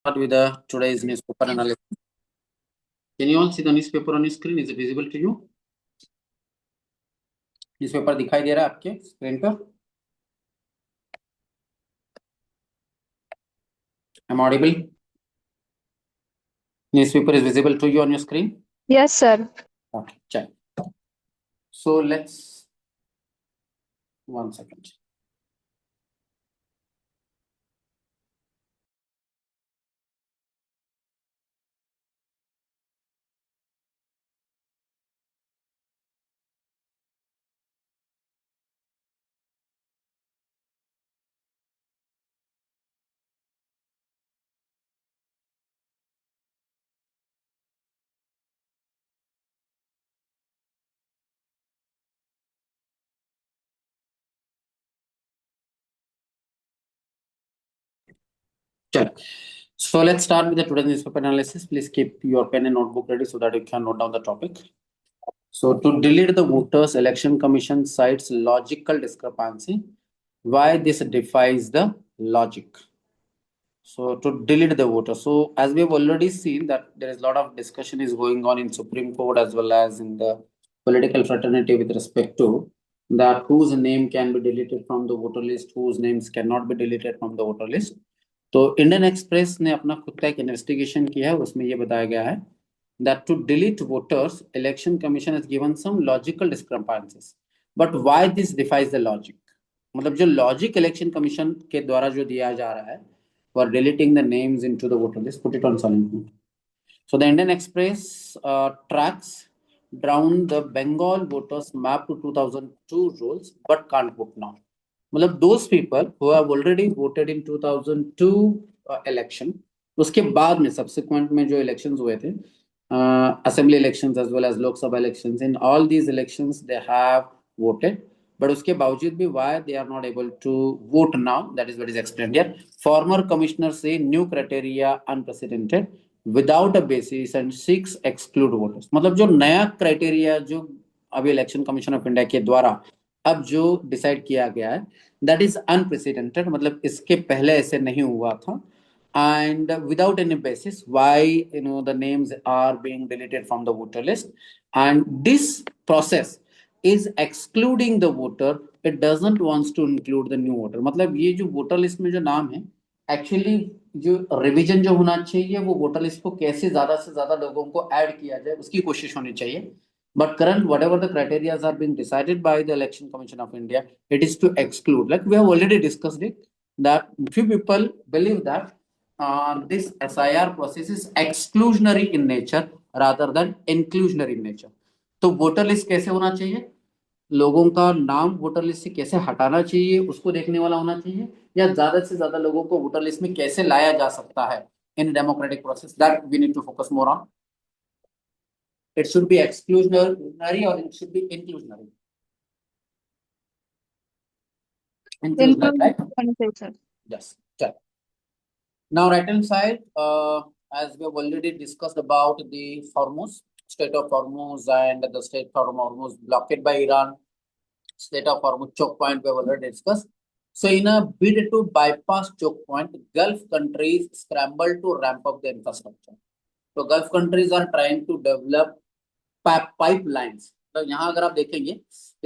With today's newspaper analysis. Can you all see the newspaper on your screen? Is it visible to you? Newspaper दिखाई दे रहा है आपके screen पर? Am I audible? Newspaper is visible to you on your screen? Yes, sir. Okay, check. So let's 1 second. Check. So let's start with the today's newspaper analysis. Please keep your pen and notebook ready so that you can note down the topic. So to delete the voters, Election Commission cites logical discrepancy. Why this defies the logic? So to delete the voter. So as we have already seen that there is a lot of discussion is going on in Supreme Court as well as in the political fraternity with respect to that whose name can be deleted from the voter list, whose names cannot be deleted from the voter list. तो Indian express ने अपना खुद का एक investigation किया है, उसमें ये बताया गया है that to delete voters, election commission has given some logical discrepancies. But why this defies the logic? मतलब जो लॉजिक इलेक्शन कमीशन के द्वारा जो दिया जा रहा है for deleting the names into the voter list, put it on silent mode. So the Indian Express tracks down the Bengal voters map to 2002 rules but can't vote now. मतलब those people who have already voted in 2002 election, उसके बाद में subsequent में जो elections हुए थे, assembly elections as well as Lok Sabha elections, in all these elections they have voted. But उसके बावजूद भी why they are not able to vote now, that is what is explained here. Former commissioners say new criteria unprecedented without a basis and 6 exclude voters. मतलब जो नया criteria जो अभी election commission of India के द्वारा अब जो decide किया गया है that is unprecedented, मतलब इसके पहले ऐसे नहीं हुआ था and without any basis why the names are being deleted from the voter list, and this process is excluding the voter, it doesn't wants to include the new voter. मतलब ये जो वोटर लिस्ट में जो नाम है actually जो revision जो होना चाहिए वो वोटर लिस्ट को कैसे ज्यादा से ज्यादा लोगों को ऐड किया जाए उसकी कोशिश होनी चाहिए. But current, whatever the criteria are being decided by the Election Commission of India, it is to exclude. Like we have already discussed it, that few people believe that this SIR process is exclusionary in nature rather than inclusionary in nature. तो voter list कैसे होना चाहिए, लोगों का नाम voter list से कैसे हटाना चाहिए उसको देखने वाला होना चाहिए, या ज्यादा से ज्यादा लोगों को वोटर लिस्ट में कैसे लाया जा सकता है in democratic process, that we need to focus more on. It should be exclusionary or it should be inclusionary. Inclusionary, right? Yes. Okay. Now, right hand side, as we have already discussed about the Hormuz, Strait of Hormuz and the Strait of Hormuz blockade by Iran, Strait of Hormuz choke point we have already discussed. So, in a bid to bypass choke point, Gulf countries scramble to ramp up the infrastructure. So, Gulf countries are trying to develop pipelines. तो यहाँ अगर आप देखेंगे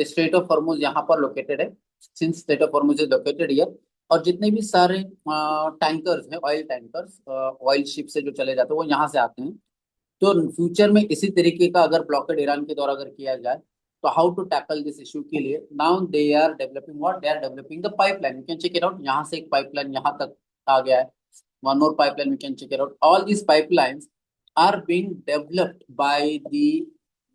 straight of Hormuz यहाँ पर located है, since straight of Hormuz is located here, और जितने भी सारे टैंकर्स हैं, ऑयल टैंकर्स, ऑयल शिप से जो चले जाते हैं वो यहाँ से आते हैं. तो फ्यूचर में इसी तरीके का अगर ब्लॉकेड ईरान के द्वारा अगर किया जाए तो how to tackle this issue के लिए now they are developing what, they are developing the pipeline. You can check it out, यहाँ से एक पाइपलाइन यहाँ तक आ गया है, one more pipeline you can check it out. All this pipelines are being developed by the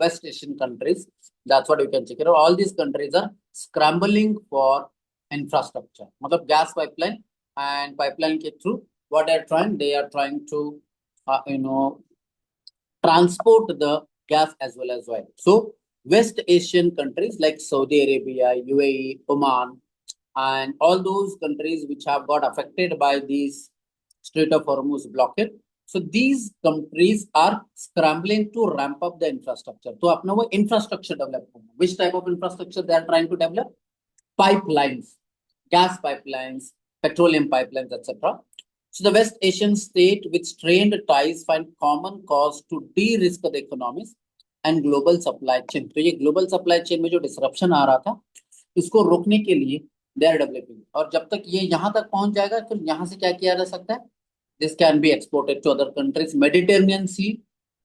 West Asian countries. That's what you can check it out. All these countries are scrambling for infrastructure. मतलब gas pipeline and pipeline के through what they are trying to transport the gas as well as oil. So West Asian countries like Saudi Arabia, UAE, Oman, and all those countries which have got affected by these Strait of Hormuz blockade. So these countries are scrambling to ramp up the infrastructure. तो अपना वो infrastructure develop करना. Which type of infrastructure they are trying to develop? Pipelines, gas pipelines, petroleum pipelines, etc. So the West Asian state with strained ties find common cause to de-risk the economies and global supply chain. तो ये global supply chain में जो disruption आ रहा था, इसको रोकने के लिए they are developing. और जब तक ये यहाँ तक पहुंच जाएगा, फिर यहाँ से क्या किया जा सकता है? This can be exported to other countries. Mediterranean Sea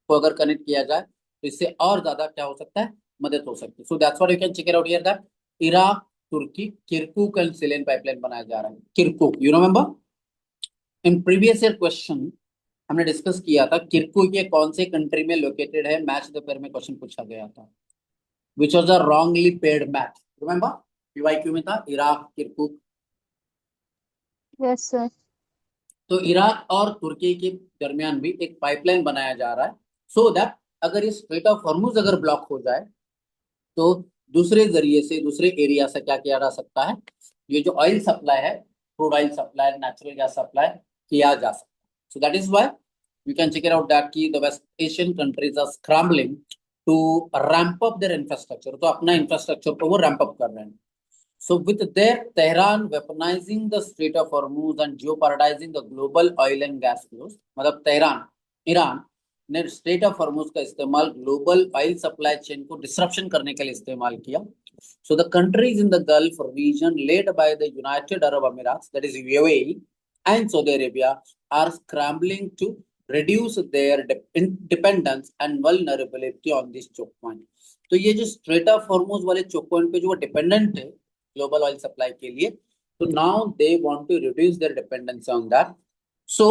को अगर कनेक्ट किया जाए, तो इससे और ज्यादा क्या हो सकता है? मदद हो सकती है. So that's what you can check it out here that Iraq, तुर्की, किरकुक एंड सिलेन पाइपलाइन बनाया जा रहा है. Kirkuk, you remember? In previous year question हमने डिस्कस किया था किरकुक ये कौन से कंट्री में लोकेटेड है. मैच द पेयर में क्वेश्चन पूछा गया था. Which was the wrongly paid match, remember? PYQ में था इराक किरकुक. Yes sir. तो इराक और तुर्की के दरमियान भी एक पाइपलाइन बनाया जा रहा है, सो दैट अगर इस स्ट्रेट ऑफ हॉर्मुज अगर ब्लॉक हो जाए, तो दूसरे जरिए से, दूसरे एरिया से क्या किया जा सकता है? ये जो ऑयल सप्लाई है, crude oil supply, natural gas supply किया जा सकता है. So that is why you can check it out that की the West Asian countries are scrambling to ramp up their infrastructure. तो अपना infrastructure को वो ramp up कर रहे हैं. So with their Tehran weaponizing the Strait of Hormuz and jeopardizing the global oil and gas flows, मतलब Tehran, Iran ने straight of Hormuz का इस्तेमाल ग्लोबल ऑयल सप्लाई चेन को डिसरप्शन करने के लिए इस्तेमाल किया. So the countries in the Gulf region led by the United Arab Emirates, that is UAE, and Saudi Arabia are scrambling to reduce their dependence and vulnerability on this choke point. तो ये जो straight of Hormuz वाले choke point पे जो वो dependent है global oil supply के लिए, तो now they want to reduce their dependency on that. So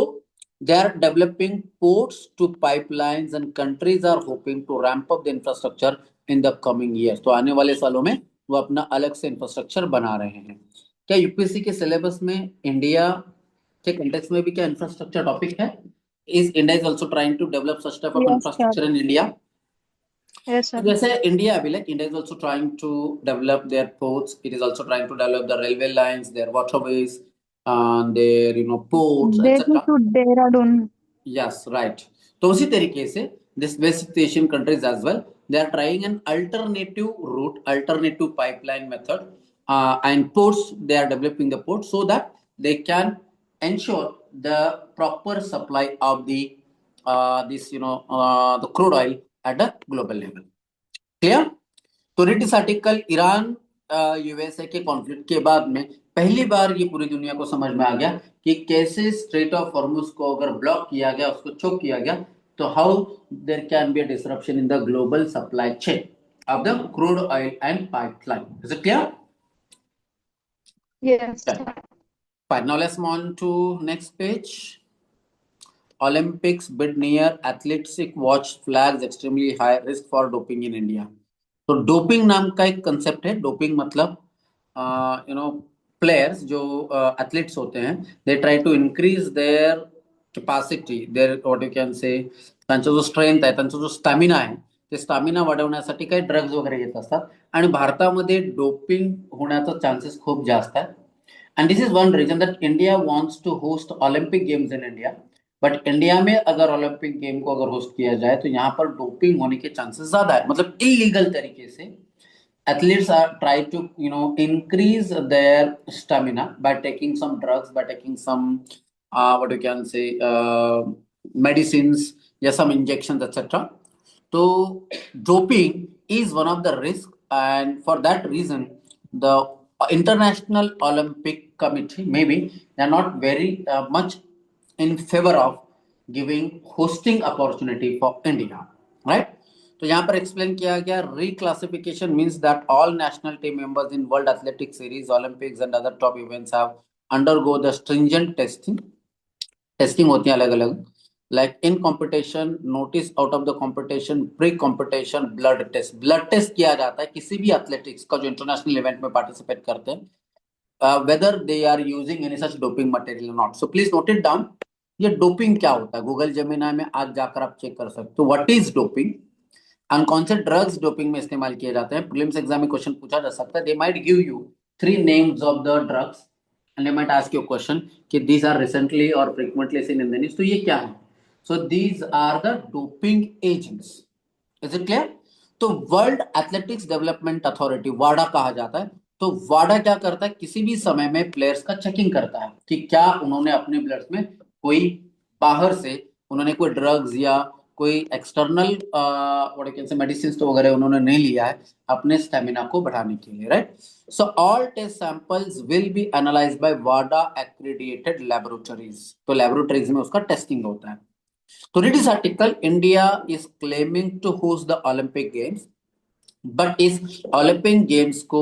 they are developing ports to pipelines and countries are hoping to ramp up the infrastructure in the coming years. तो आने वाले सालों में वो अपना अलग से इंफ्रास्ट्रक्चर बना रहे हैं. क्या यूपीएससी के सिलेबस में इंडिया के कंटेक्स्ट में भी क्या इंफ्रास्ट्रक्चर टॉपिक है? Is India is also trying to develop such type of infrastructure in India? Yes, sir. जैसे इंडिया अभी India is also trying to develop their ports. It is also trying to develop the railway lines, their waterways, and their ports, etc. to Dehradun. Yes, right. तो उसी तरीके से this West Asian countries as well, they are trying an alternative route, alternative pipeline method, and ports. They are developing the ports so that they can ensure the proper supply of the the crude oil at a global level. Clear? तो writ इस article Iran USA के conflict के बाद में पहली बार ये पूरी दुनिया को समझ में आ गया कि कैसे स्ट्रेट ऑफ हॉर्मुज को अगर ब्लॉक किया गया, उसको चोक किया गया, तो how there can be a disruption in the global supply chain of the crude oil and pipeline. Is it clear? Yes. Fine. Now let's move on to next page. Olympics bid near athletes watch flags extremely high risk for doping in India. तो doping नाम का एक concept है. Doping मतलब players जो athletes होते हैं, they try to increase their capacity, their what you can say, त्यांचा जो स्ट्रेंथ आहे, त्यांचा जो स्टॅमिना आहे, ते स्टॅमिना वाढवण्यासाठी काही ड्रग्ज वगैरे घेत असतात. आणि भारतामध्ये डोपिंग होण्याचा चान्सेस खूप जास्त आहे. And this is one reason that India wants to host Olympic games in India. But India में अगर ओलंपिक गेम को अगर होस्ट किया जाए, तो यहाँ पर डोपिंग होने के चांसेस ज्यादा है. मतलब इलीगल तरीके से athletes are try to increase their stamina by taking some drugs, by taking some what you can say medicines, या some injections, etc. So doping is one of the risk, and for that reason the International Olympic Committee, maybe they are not very much in favor of giving hosting opportunity for India, right? तो यहाँ पर explain किया गया, reclassification means that all national team members in World Athletics series, Olympics and other top events have undergo the stringent testing होती है अलग अलग. Like in competition, notice out of the competition, pre competition blood test किया जाता है किसी भी athletics का जो इंटरनेशनल इवेंट में पार्टिसिपेट करते हैं, whether they are using any such doping material और not. So please note it down. ये डोपिंग क्या होता है? गूगल जेमिनी में आज जाकर आप चेक कर सकते हो व्हाट इज डोपिंग एंड कौन से ड्रग्स डोपिंग में इस्तेमाल किए जाते हैं. प्रीलिम्स एग्जाम में क्वेश्चन पूछा जा सकता है. They might give you 3 names of the drugs and they might ask you question कि दीज आर रिसेंटली और frequently seen in the news. तो ये क्या है? So these are the doping agents. Is it clear? तो world athletics development authority, वाडा कहा जाता है. तो वाडा क्या करता है? किसी भी समय में प्लेयर्स का चेकिंग करता है कि क्या उन्होंने अपने ब्लड में कोई बाहर से उन्होंने कोई ड्रग्स या कोई एक्सटर्नल मेडिसिन तो वगैरह उन्होंने नहीं लिया है अपने स्टेमिना को बढ़ाने के लिए, right? So all test samples will be analysed by वाडा एक्रेडिटेड लैबोरेटरीज। तो लैबोरेटरीज में उसका टेस्टिंग होता है। तो read this article, India is claiming to host the Olympic games, but इस ओलंपिक गेम्स को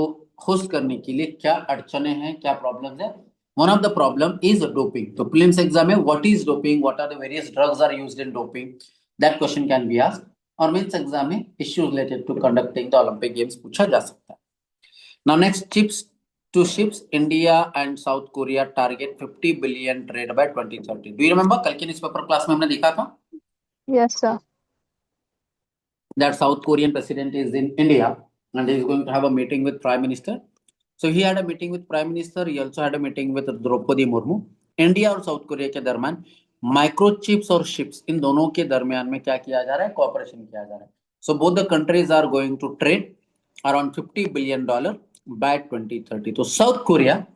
होस्ट करने के लिए क्या अड़चने हैं, क्या प्रॉब्लम्स है? One of the problem is doping. तो प्रीलिम्स एग्जाम में what is doping, what are the various drugs are used in doping, that question can be asked. और मेंस एग्जाम में issues related to conducting the Olympic games पूछा जा सकता है। Now next, chips to ships, India and South Korea target 50 billion trade by 2030। Do you remember कल के newspaper class में हमने देखा था Yes, sir. that South Korean president is in India and he is going to have a meeting with Prime Minister. So he had a meeting with Prime Minister. He also had a meeting with Draupadi Murmu. India और south Korea के दरमियान microchips और ships, इन दोनों के दरमियान में क्या किया जा रहा है? कोऑपरेशन किया जा रहा है। So both the countries are going to trade around $50 billion by 2030. तो South Korea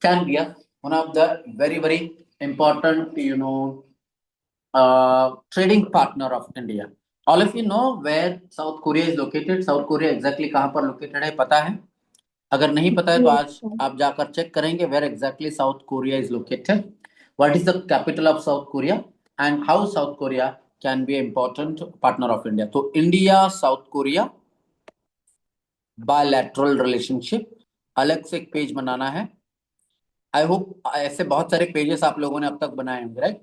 can be one of the very important trading partner of India. All of you know where South Korea is located. South Korea exactly कहाँ पर located है, पता है? अगर नहीं पता है तो Yes, आज sir. आप जाकर चेक करेंगे where exactly South Korea is located. What is the capital of South Korea and how South Korea can be an important partner of India. तो India South Korea bilateral relationship, अलग से एक page बनाना है। I hope ऐसे बहुत सारे pages आप लोगों ने अब तक बनाए होंगे, right?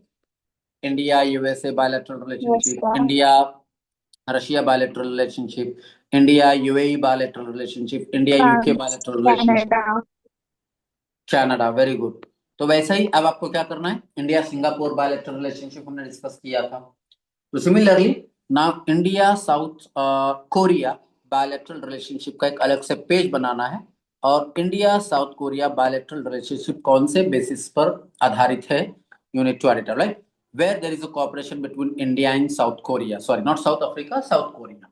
India USA bilateral Yes, relationship, sir. India Russia bilateral relationship, India UAE bilateral relationship, India UK France, bilateral relationship, Canada. Canada, very good. तो वैसा ही अब आपको क्या करना है, इंडिया सिंगापुर बायलैटरल रिलेशनशिप हमने डिस्कस किया था। तो similarly now India south Korea bilateral relationship का एक अलग से पेज बनाना है। और India south Korea bilateral relationship कौन से बेसिस पर आधारित है? You need to identify, right? Where there is a cooperation between India and South Korea. Sorry, not South Africa, South Korea.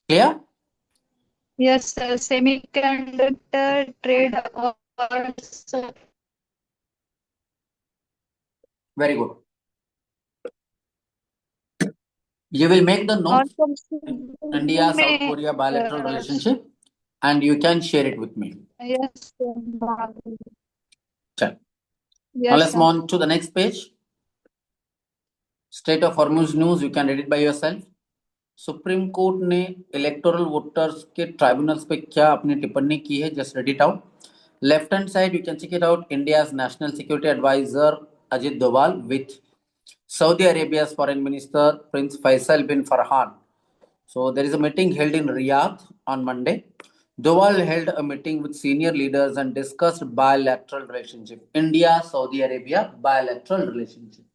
Clear? Yes, sir. Semiconductor trade or Very good. You will make the और notes सब India South में Korea bilateral relationship and you can share it with me. yes, sir. Check. Now Yes, let's sir. move on to the next page. State of Hormuz news, you can read it by yourself. Supreme Court ने electoral voters के tribunals पे क्या अपनी टिप्पणी की है, just read it out. Left hand side you can check it out, India's national security advisor Ajit Doval with Saudi Arabia's foreign minister Prince Faisal bin Farhan. So there is a meeting held in Riyadh on Monday. Doval held a meeting with senior leaders and discussed bilateral relationship. India Saudi Arabia bilateral relationship,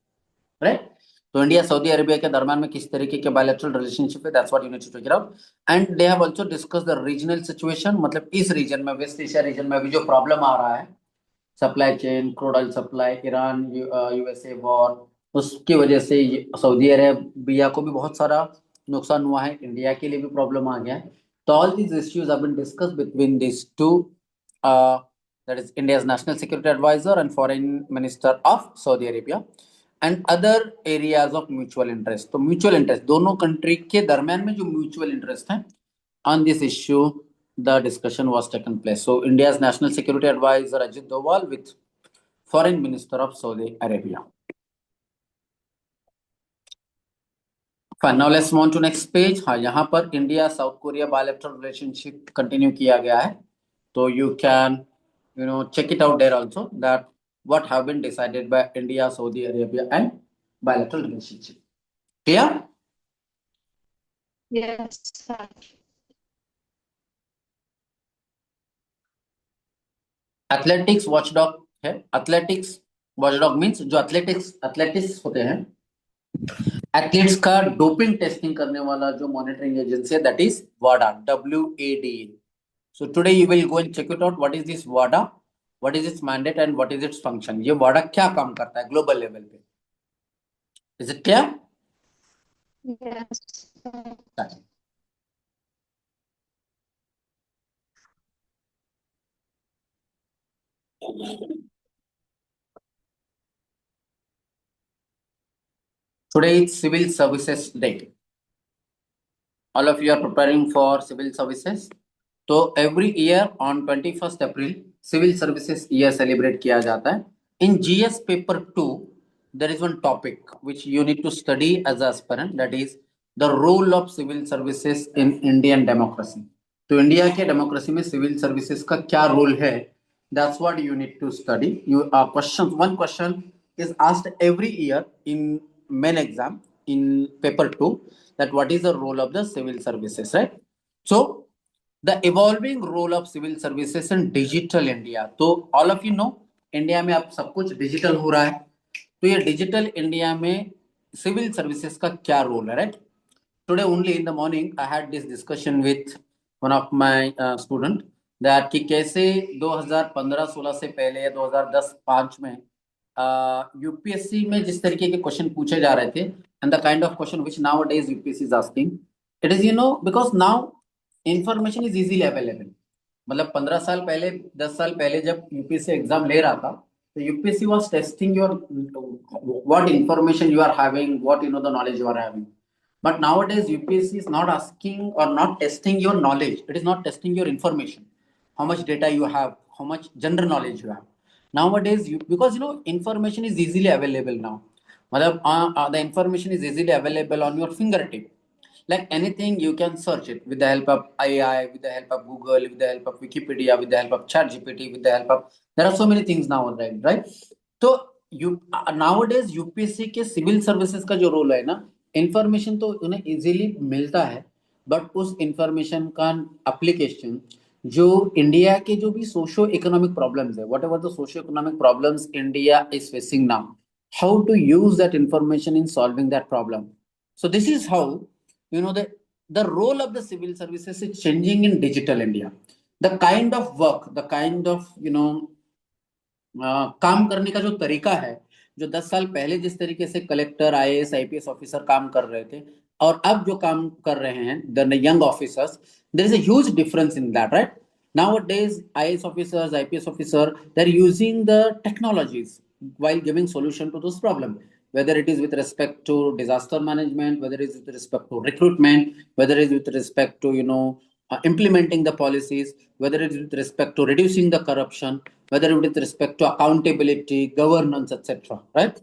right? तो India Saudi Arabia के दरमियान में किस तरीके के bilateral relationship है, that's what you need to check it out. And they have also discuss the regional situation, मतलब इस रीजन में, वेस्ट एशिया रीजन में अभी जो प्रॉब्लम आ रहा है, supply chain, crude oil supply, Iran USA war, उसकी वजह से सऊदी अरेबिया को भी बहुत सारा नुकसान हुआ है, इंडिया के लिए भी प्रॉब्लम आ गया है। तो all these issues have been discussed between this two, that is India's national security advisor and foreign minister of Saudi Arabia and other areas of mutual interest. तो म्यूचुअल इंटरेस्ट दोनों country के दरमियान में जो mutual interest है, on this issue the discussion was taken place. So India's national security advisor Ajit Doval with foreign minister of Saudi Arabia. Fine, now let's move on to next page. हाँ, यहाँ पर India south Korea bilateral relationship continue किया गया है। तो you can check it out there also that what have been decided by India, Saudi Arabia and bilateral relationship. Clear? Yes, sir. Athletics watchdog है। Athletics watchdog means जो athletics होते हैं, athletes का doping testing करने वाला जो monitoring agency है, that is वाडा, WADA. So today you will go and check it out, what is this वाडा, what is its mandate and what is its function. ये वाडा क्या काम करता है ग्लोबल लेवल पे, is it clear? Yes, sir. Today is Civil Services Day. All of you are preparing for civil services. So every year on 21st April, Civil Services Year celebrate किया जाता है. In GS paper 2, there is one topic which you need to study as an aspirant, that is the role of civil services in Indian democracy. तो India के democracy में civil services का क्या role है, that's what you need to study. One question is asked every year in main exam in paper 2, that what is the role of the civil services, right? So the evolving role of civil services in digital India. तो all of you know India में अब सब कुछ digital हो रहा है. तो ये डिजिटल इंडिया में सिविल सर्विसेज का क्या रोल है, right? Today only in the morning I had this discussion with one of my student that कि कैसे 2015-16 से पहले या 2010-5 में यूपीएससी में जिस तरीके के क्वेश्चन पूछे जा रहे थे and the kind of question which nowadays UPSC is asking, it is because now information is easily available. मतलब 15 साल पहले 10 साल पहले जब यूपीएससी एग्जाम ले रहा था तो UPSC was testing your what information you are having, what the knowledge you are having. But nowadays, UPSC is not asking or not testing your knowledge. It is not testing your information. How much data you have, how much general knowledge you have. Nowadays, because information is easily available now. The information is easily available on your fingertip. Like anything, you can search it with the help of AI, with the help of Google, with the help of Wikipedia, with the help of ChatGPT, with the help of. There are so many things now, right? So nowadays UPSC के civil services का जो role है ना, information तो उन्हें easily मिलता है, but उस इंफॉर्मेशन का एप्लीकेशन जो इंडिया के जो भी सोशो इकोनॉमिक प्रॉब्लम्स है, whatever the socio economic problems India is facing now, how to use that information in solving that problem. So this is how the role of the civil services is changing in digital India. The kind of work, the kind of काम करने का जो तरीका है, जो 10 साल पहले जिस तरीके से कलेक्टर आईएएस आईपीएस ऑफिसर काम कर रहे थे और अब जो काम कर रहे हैं the young officers, there is a huge difference in that, right? Nowadays IAS officers, IPS officer, they're using the technologies while giving solution to those problems, whether it is with respect to disaster management, whether it is with respect to recruitment, whether it is with respect to implementing the policies, whether it is with respect to reducing the corruption, whether it is with respect to accountability, governance, etc. Right?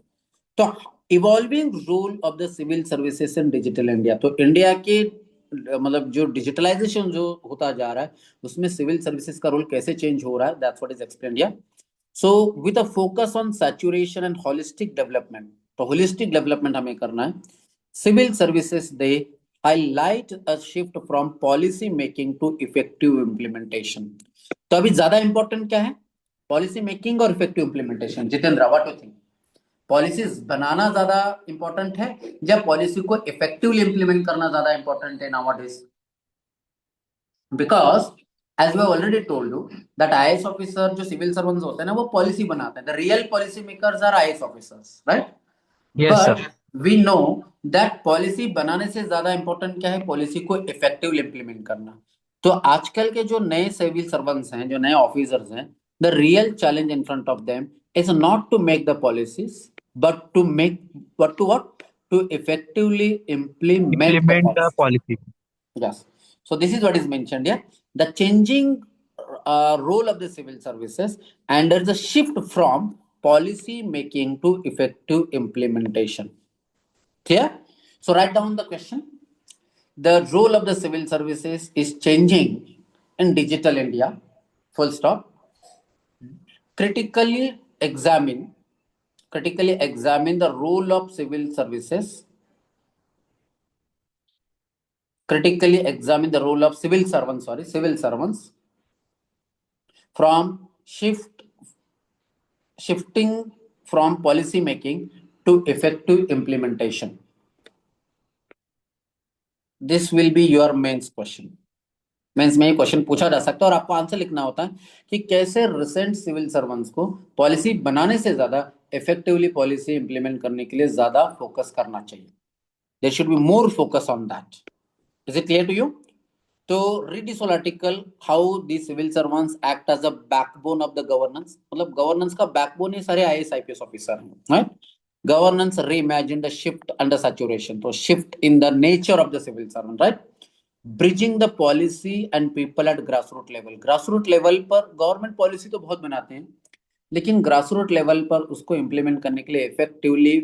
So evolving role of the civil services in digital India. तो India के मतलब जो digitalisation जो होता जा रहा है उसमें सिविल सर्विसेज का रोल कैसे चेंज हो रहा है, that's what is explained here. So with a focus on saturation and holistic development, तो होलिस्टिक डेवलपमेंट हमें करना है. Civil services they highlight a shift from policy making to effective implementation. तो अभी ज्यादा इंपॉर्टेंट क्या है, पॉलिसी मेकिंग और effective implementation. Jitendra, what do think? Policies बनाना ज्यादा इंपॉर्टेंट है या पॉलिसी को इफेक्टिवली इंप्लीमेंट करना ज्यादा इंपॉर्टेंट है nowadays? Because as we have already told you that IAS officer जो सिविल सर्वेंट्स होते हैं ना वो पॉलिसी बनाते हैं. The real policy makers are IAS officers, right? Yes, But sir. we know that policy बनाने से ज्यादा इंपॉर्टेंट क्या है, पॉलिसी को इफेक्टिवली इंप्लीमेंट करना. तो आजकल के जो नए सिविल सर्वेंट्स हैं, जो नए ऑफिसर्स हैं, the real challenge in front of them is not to make the policies but to what? To effectively implement the policy. Yes. So this is what is mentioned here. The changing role of the civil services and there's a shift from policy making to effective implementation. Clear? So write down the question. The role of the civil services is changing in digital India. Full stop. Critically examine the role of civil services. Critically examine the role of civil servants from shifting from policy making to effective implementation. This will be your mains question. Mains में ये question पूछा जा सकता है और आपको answer लिखना होता है कि कैसे रिसेंट सिविल सर्वेंट्स को पॉलिसी बनाने से ज्यादा इफेक्टिवली पॉलिसी इंप्लीमेंट करने के लिए ज्यादा फोकस करना चाहिए. There should be more focus on that. Is it clear to you? तो read this whole article, how the civil servants act as a backbone of the governance. मतलब governance का backbone ये सारे IAS IPS ऑफिसर हैं, right? Governance reimagined the shift under saturation. So shift in the nature of the civil servant, right? Bridging the policy and people at grassroots level. Grassroots level पर government policy तो बहुत बनाते हैं, लेकिन grassroot level पर उसको implement करने के लिए इफेक्टिवली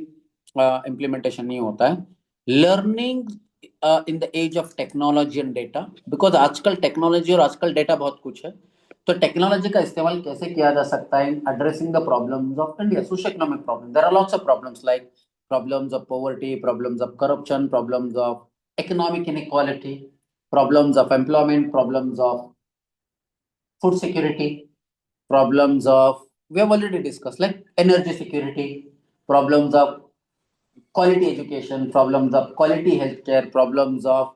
इम्प्लीमेंटेशन नहीं होता है. Learning in the age of technology and data, because आजकल टेक्नोलॉजी और आजकल डेटा बहुत कुछ है, तो टेक्नोलॉजी का इस्तेमाल कैसे किया जा सकता है in addressing the problems of India, socio economic problem. There are lots of problems like problems of poverty, problems of corruption, problems of economic inequality, problems of employment, problems of food security, problems of, we have already discussed, like energy security, problems of quality education, problems of quality healthcare, problems of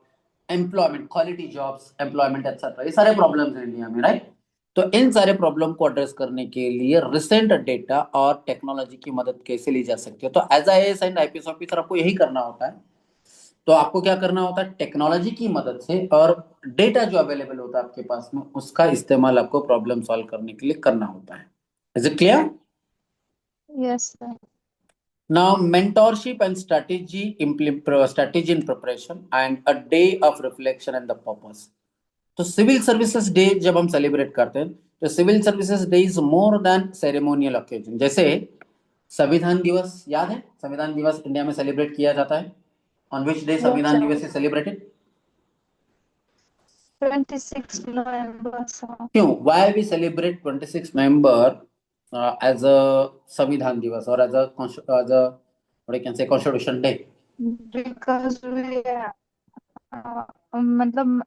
employment, quality jobs, employment, etc. ये सारे problems हैं India में, right? तो इन सारे problem को address करने के लिए रिसेंट डेटा और टेक्नोलॉजी की मदद कैसे ली जा सकती है. तो as IAS and IPS officer आपको यही करना होता है. तो आपको क्या करना होता है, टेक्नोलॉजी की मदद से और डेटा जो अवेलेबल होता है आपके पास में, उसका इस्तेमाल आपको प्रॉब्लम सॉल्व करने के लिए करना होता है. Is it clear? Yes, sir. Now, mentorship and strategy in preparation and a day of reflection and the purpose. तो सिविल सर्विसेज डे जब हम सेलिब्रेट करते हैं, तो civil services day is more than ceremonial occasion. जैसे संविधान दिवस याद है, संविधान दिवस इंडिया में सेलिब्रेट किया जाता है. On which day Samvidhan Diwas is celebrated? 26 November, sir. क्यों? Why we celebrate 26 November as a संविधान दिवस or as a what I can say constitution day? Because we मतलब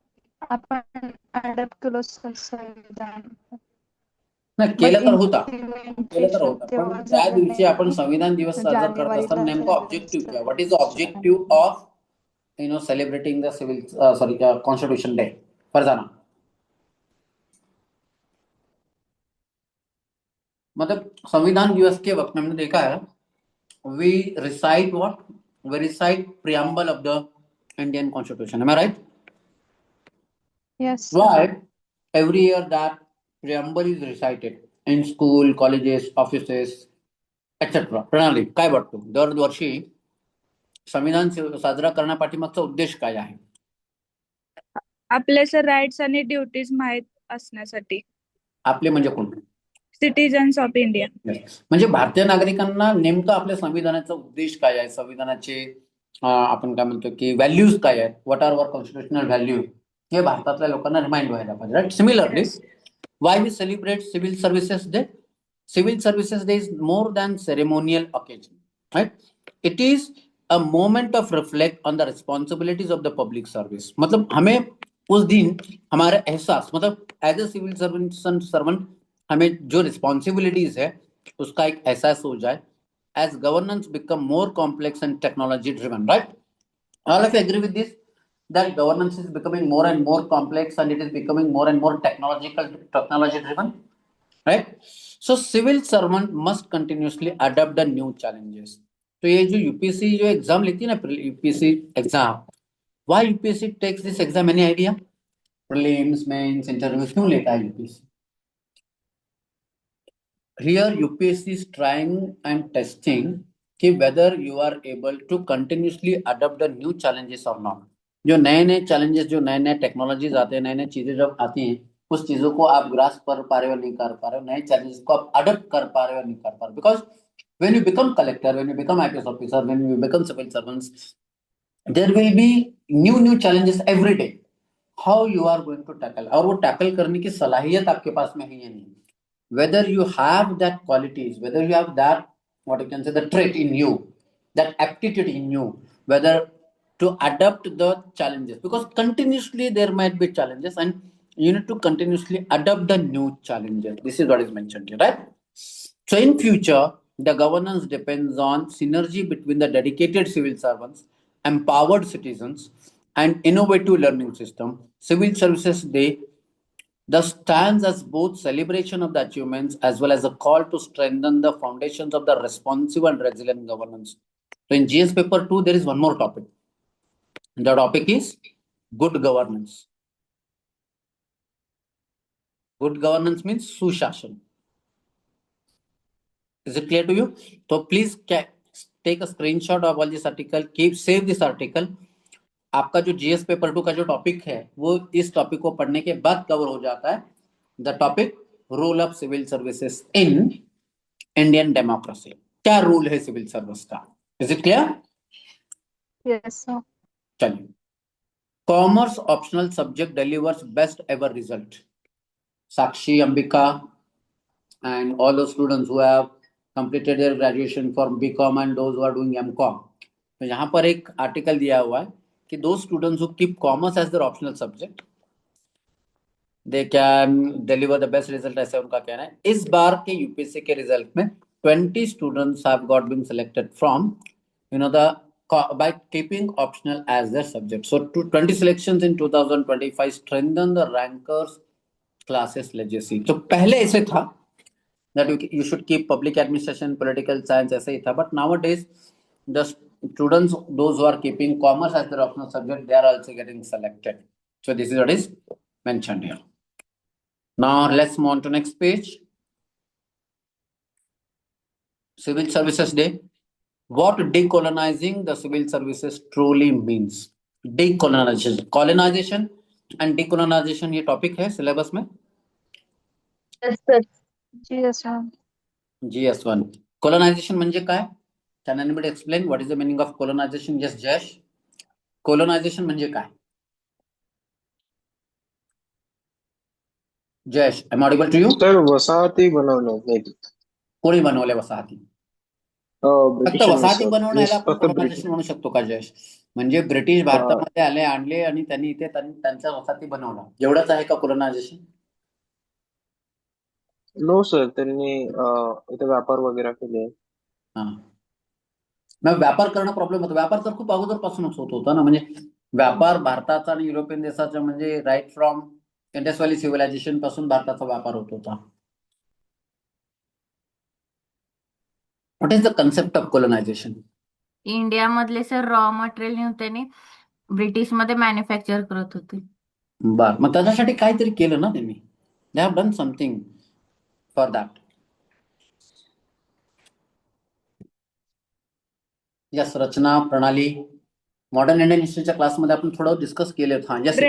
आपण अडॅप्ट केलो संविधान. नाही केलं तर होता, पण त्या दिवशी आपण संविधान दिवस साजरा करत असताना नेमका ऑब्जेक्टिव्ह काय? What is the objective of celebrating the civil constitution day? Farzana, मतलब संविधान दिवस के वक्त में हमने देखा है, we recite what? We recite preamble of the Indian Constitution. Am I right? Yes. Why? Every year that preamble is recited in school, colleges, offices, etc. प्रणाली काय वाटतो, दरवर्षी संविधान साजरा करण्यापाठीमागचा उद्देश काय आहे? आपले सर राईट्स आणि ड्युटीज माहित असण्यासाठी. आपले म्हणजे कोण? Citizens of India. म्हणजे भारतीय नागरिकांना नेमकं आपल्या संविधानाचा उद्देश काय आहे, संविधानाचे आपण काय म्हणतो की व्हॅल्यूज काय आहेत, what are our constitutional value, हे भारतातल्या लोकांना रिमाइंड व्हायला पाहिजे, right? Similarly, why we celebrate civil services day? Civil services day is more than ceremonial occasion, right? It is a moment of reflect on the responsibilities of the public service. मतलब हमें उस दिन हमारा एहसास, मतलब as a civil servant हमें जो responsibilities है उसका एक एहसास हो जाए. As governance become more complex and technology driven, right? All of you agree with this, that governance is becoming more and more complex and it is becoming more and more technology driven, right? So civil servant must continuously adapt the new challenges. तो ये जो UPSC जो exam लेती है ना, UPSC exam, why UPSC takes this exam? Any idea? Prelims, mains, interviews, क्यों लेता है UPSC? Here UPSC is trying and testing कि whether you are able to continuously adapt the new challenges or not. जो नए नए challenges, जो नए नए टेक्नोलॉजीज आते हैं, नए नए चीजें जब आती हैं, उस चीजों को आप ग्रास्प कर पा रहे हो नहीं कर पा रहे हो, नए चैलेंजेस को आप अडॉप्ट कर पा रहे हो नहीं कर पा रहे हो. Because when you become collector, when you become IPS officer, when you become civil servants, there will be new challenges every day. How you are going to tackle, और वो टैकल करने की सलाहियत आपके पास में है या नहीं, whether you have that qualities, whether you have that, what you can say, the trait in you, that aptitude in you, whether to adapt the challenges, because continuously there might be challenges and you need to continuously adapt the new challenges. This is what is mentioned here, right? So in future, the governance depends on synergy between the dedicated civil servants, empowered citizens, and innovative learning system. Civil Services Day thus stands as both celebration of the achievements as well as a call to strengthen the foundations of the responsive and resilient governance. So in GS paper 2, there is one more topic. The topic is good governance. Good governance means sushashan. Is it clear to you? So please take a screenshot of all this article, keep save this article. आपका जो GS paper 2 का जो topic है वो इस topic को पढ़ने के बाद कवर हो जाता है। The topic role of civil services in Indian democracy. क्या रूल है सिविल सर्विस का? Is it clear? Yes, sir. चलिए, commerce optional subject delivers best ever result. Sakshi, Ambika and all those students who have completed their graduation from BCom and those who are doing MCom, तो यहाँ पर एक article दिया हुआ है कि those students who keep commerce as their optional subject they can deliver the best result, ऐसा उनका कहना है। इस बार के यूपीएससी के रिजल्ट में 20 students have got been selected from the by keeping optional as their subject. So 20 selections in 2025 strengthen the rankers classes legacy. तो पहले ऐसे था that you should keep public administration, political science, ऐसे ही था, but nowadays the students, those who are keeping commerce as their optional subject, they are also getting selected. So this is what is mentioned here. Now let's move on to next page. Civil Services Day. What decolonizing the civil services truly means? Decolonization, colonization and decolonization ये topic है syllabus में? Yes, sir. Yes, ma'am. GS1. Colonization म्हणजे काय? Can anybody explain what is the meaning of colonization? Yes, Jayesh. Colonization म्हणजे काय? Jayesh, am I audible to you? Sir वसाहती बनवणे कोणी बनवले वसाहती? फक्त ब्रिटिशांनी वसाहती सर. बनवण्याला आपण फक्त colonization म्हणू शकतो का जयेश? म्हणजे ब्रिटिश भारतामध्ये आणले आणि त्यांनी इथे त्यांच्या वसाहती बनवला, एवढंच आहे का colonization? नो सर, त्यांनी इथे व्यापार वगैरे केले. मग व्यापार करणं प्रॉब्लेम होतो. व्यापार तर खूप अगोदरपासूनच होत होता ना, म्हणजे व्यापार भारताचा आणि युरोपियन देशाचा म्हणजे right from Indus valley civilisation पासून भारताचा व्यापार होत होता. What is the concept of colonisation? India मधले सर रॉ मटेरियल नेऊन त्यांनी ब्रिटिश मध्ये मॅन्युफॅक्चर करत होते. बर, मग त्याच्यासाठी काहीतरी केलं ना त्यांनी. They have done something for that. Yes, Rachana Pranali modern Indian हिस्ट्रीच्या क्लासमध्ये आपण थोडं डिस्कस केले. हां, यस,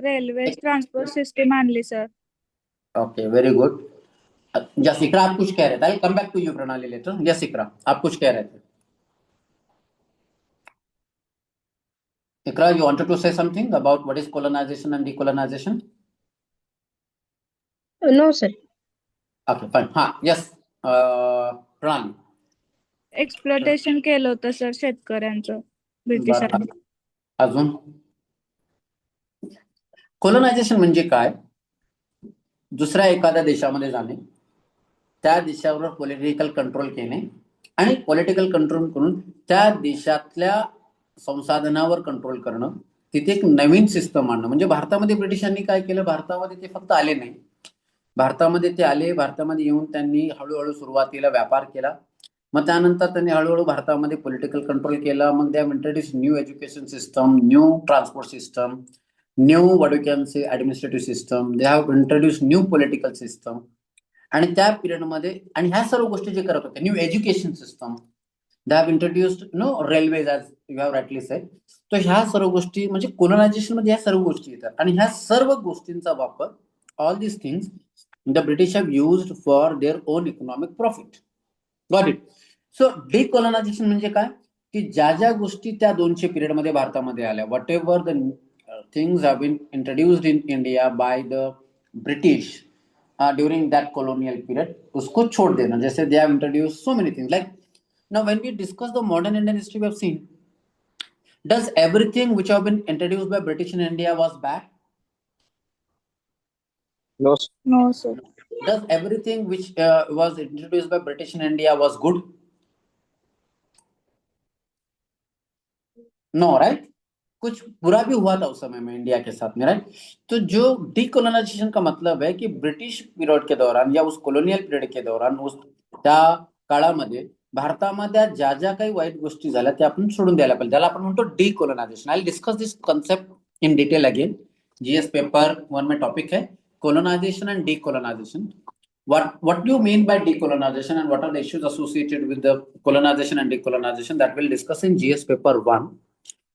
रेल्वेज ट्रांसपोर्ट सिस्टम आणली sir. Okay, very good. Yes Iqra, आप कुछ कह रहे थे. I come back to you Pranali later. Yes Iqra, आप कुछ कह रहे थे. Ikra, you wanted to say something about what is colonization and decolonization? No, sir. Okay, fine. हाँ, yes, प्रणाली. एक्सप्लॉटेशन केलं होतं सर शेतकऱ्यांचं ब्रिटिशांनी. अजून कोलोनायझेशन म्हणजे काय? दुसऱ्या एखाद्या देशामध्ये जाणे, त्या देशावर पॉलिटिकल कंट्रोल केणे आणि पॉलिटिकल कंट्रोल करून त्या देशातल्या संसाधनावर कंट्रोल करणं, तिथे एक नवीन सिस्टम आणणं. म्हणजे भारतामध्ये ब्रिटिशांनी काय केलं? भारतामध्ये ते फक्त आले नाही, भारतामध्ये ते आले, भारतामध्ये येऊन त्यांनी हळूहळू सुरुवातीला व्यापार केला, मग त्यानंतर त्यांनी हळूहळू भारतामध्ये पॉलिटिकल कंट्रोल केला. मग they have introduce new education system, new transport system, new what you can say administrative system, they have introduce new political system. आणि त्या पिरियडमध्ये आणि ह्या सर्व गोष्टी जे करत होते, new education system, they have introduced railways as you have rightly said. तर ह्या सर्व गोष्टी म्हणजे कोलोनायझेशन मध्ये ह्या सर्व गोष्टी येतात. आणि ह्या सर्व गोष्टींचा वापर, all these things the British have used for their own economic profit. Got it? So decolonisation म्हणजे काय? की ज्या ज्या गोष्टी त्या 200 पिरियड मध्ये भारतामध्ये आल्या, whatever the things have been introduced in India by the British during that colonial period, उसको छोड़ देना. जैसे they have introduced so many things. Like now when we discuss the modern Indian history, we have seen, does everything which have been introduced by British in India was bad? No no sir. Does everything which was introduced by British in India was good? No, right? कुछ बुरा भी हुआ था उस समय में India के साथ में, राइट? तो जो डिकोलोनाइजेशन का मतलब है की ब्रिटिश पिरियड के दौरान या उस कोलोनियल पिरियड के दौरान उस त्या काळामध्ये भारतामध्ये ज्या ज्या काही वाईट गोष्टी झाल्या त्या आपण सोडून द्यायला पाहिजे. त्याला आपण म्हणतो decolonisation. I will discuss this concept in detail again. GS paper 1 में टॉपिक है colonisation and decolonisation. What do you mean by decolonization and what are the issues associated with the colonization and decolonization? That we'll discuss in GS paper 1.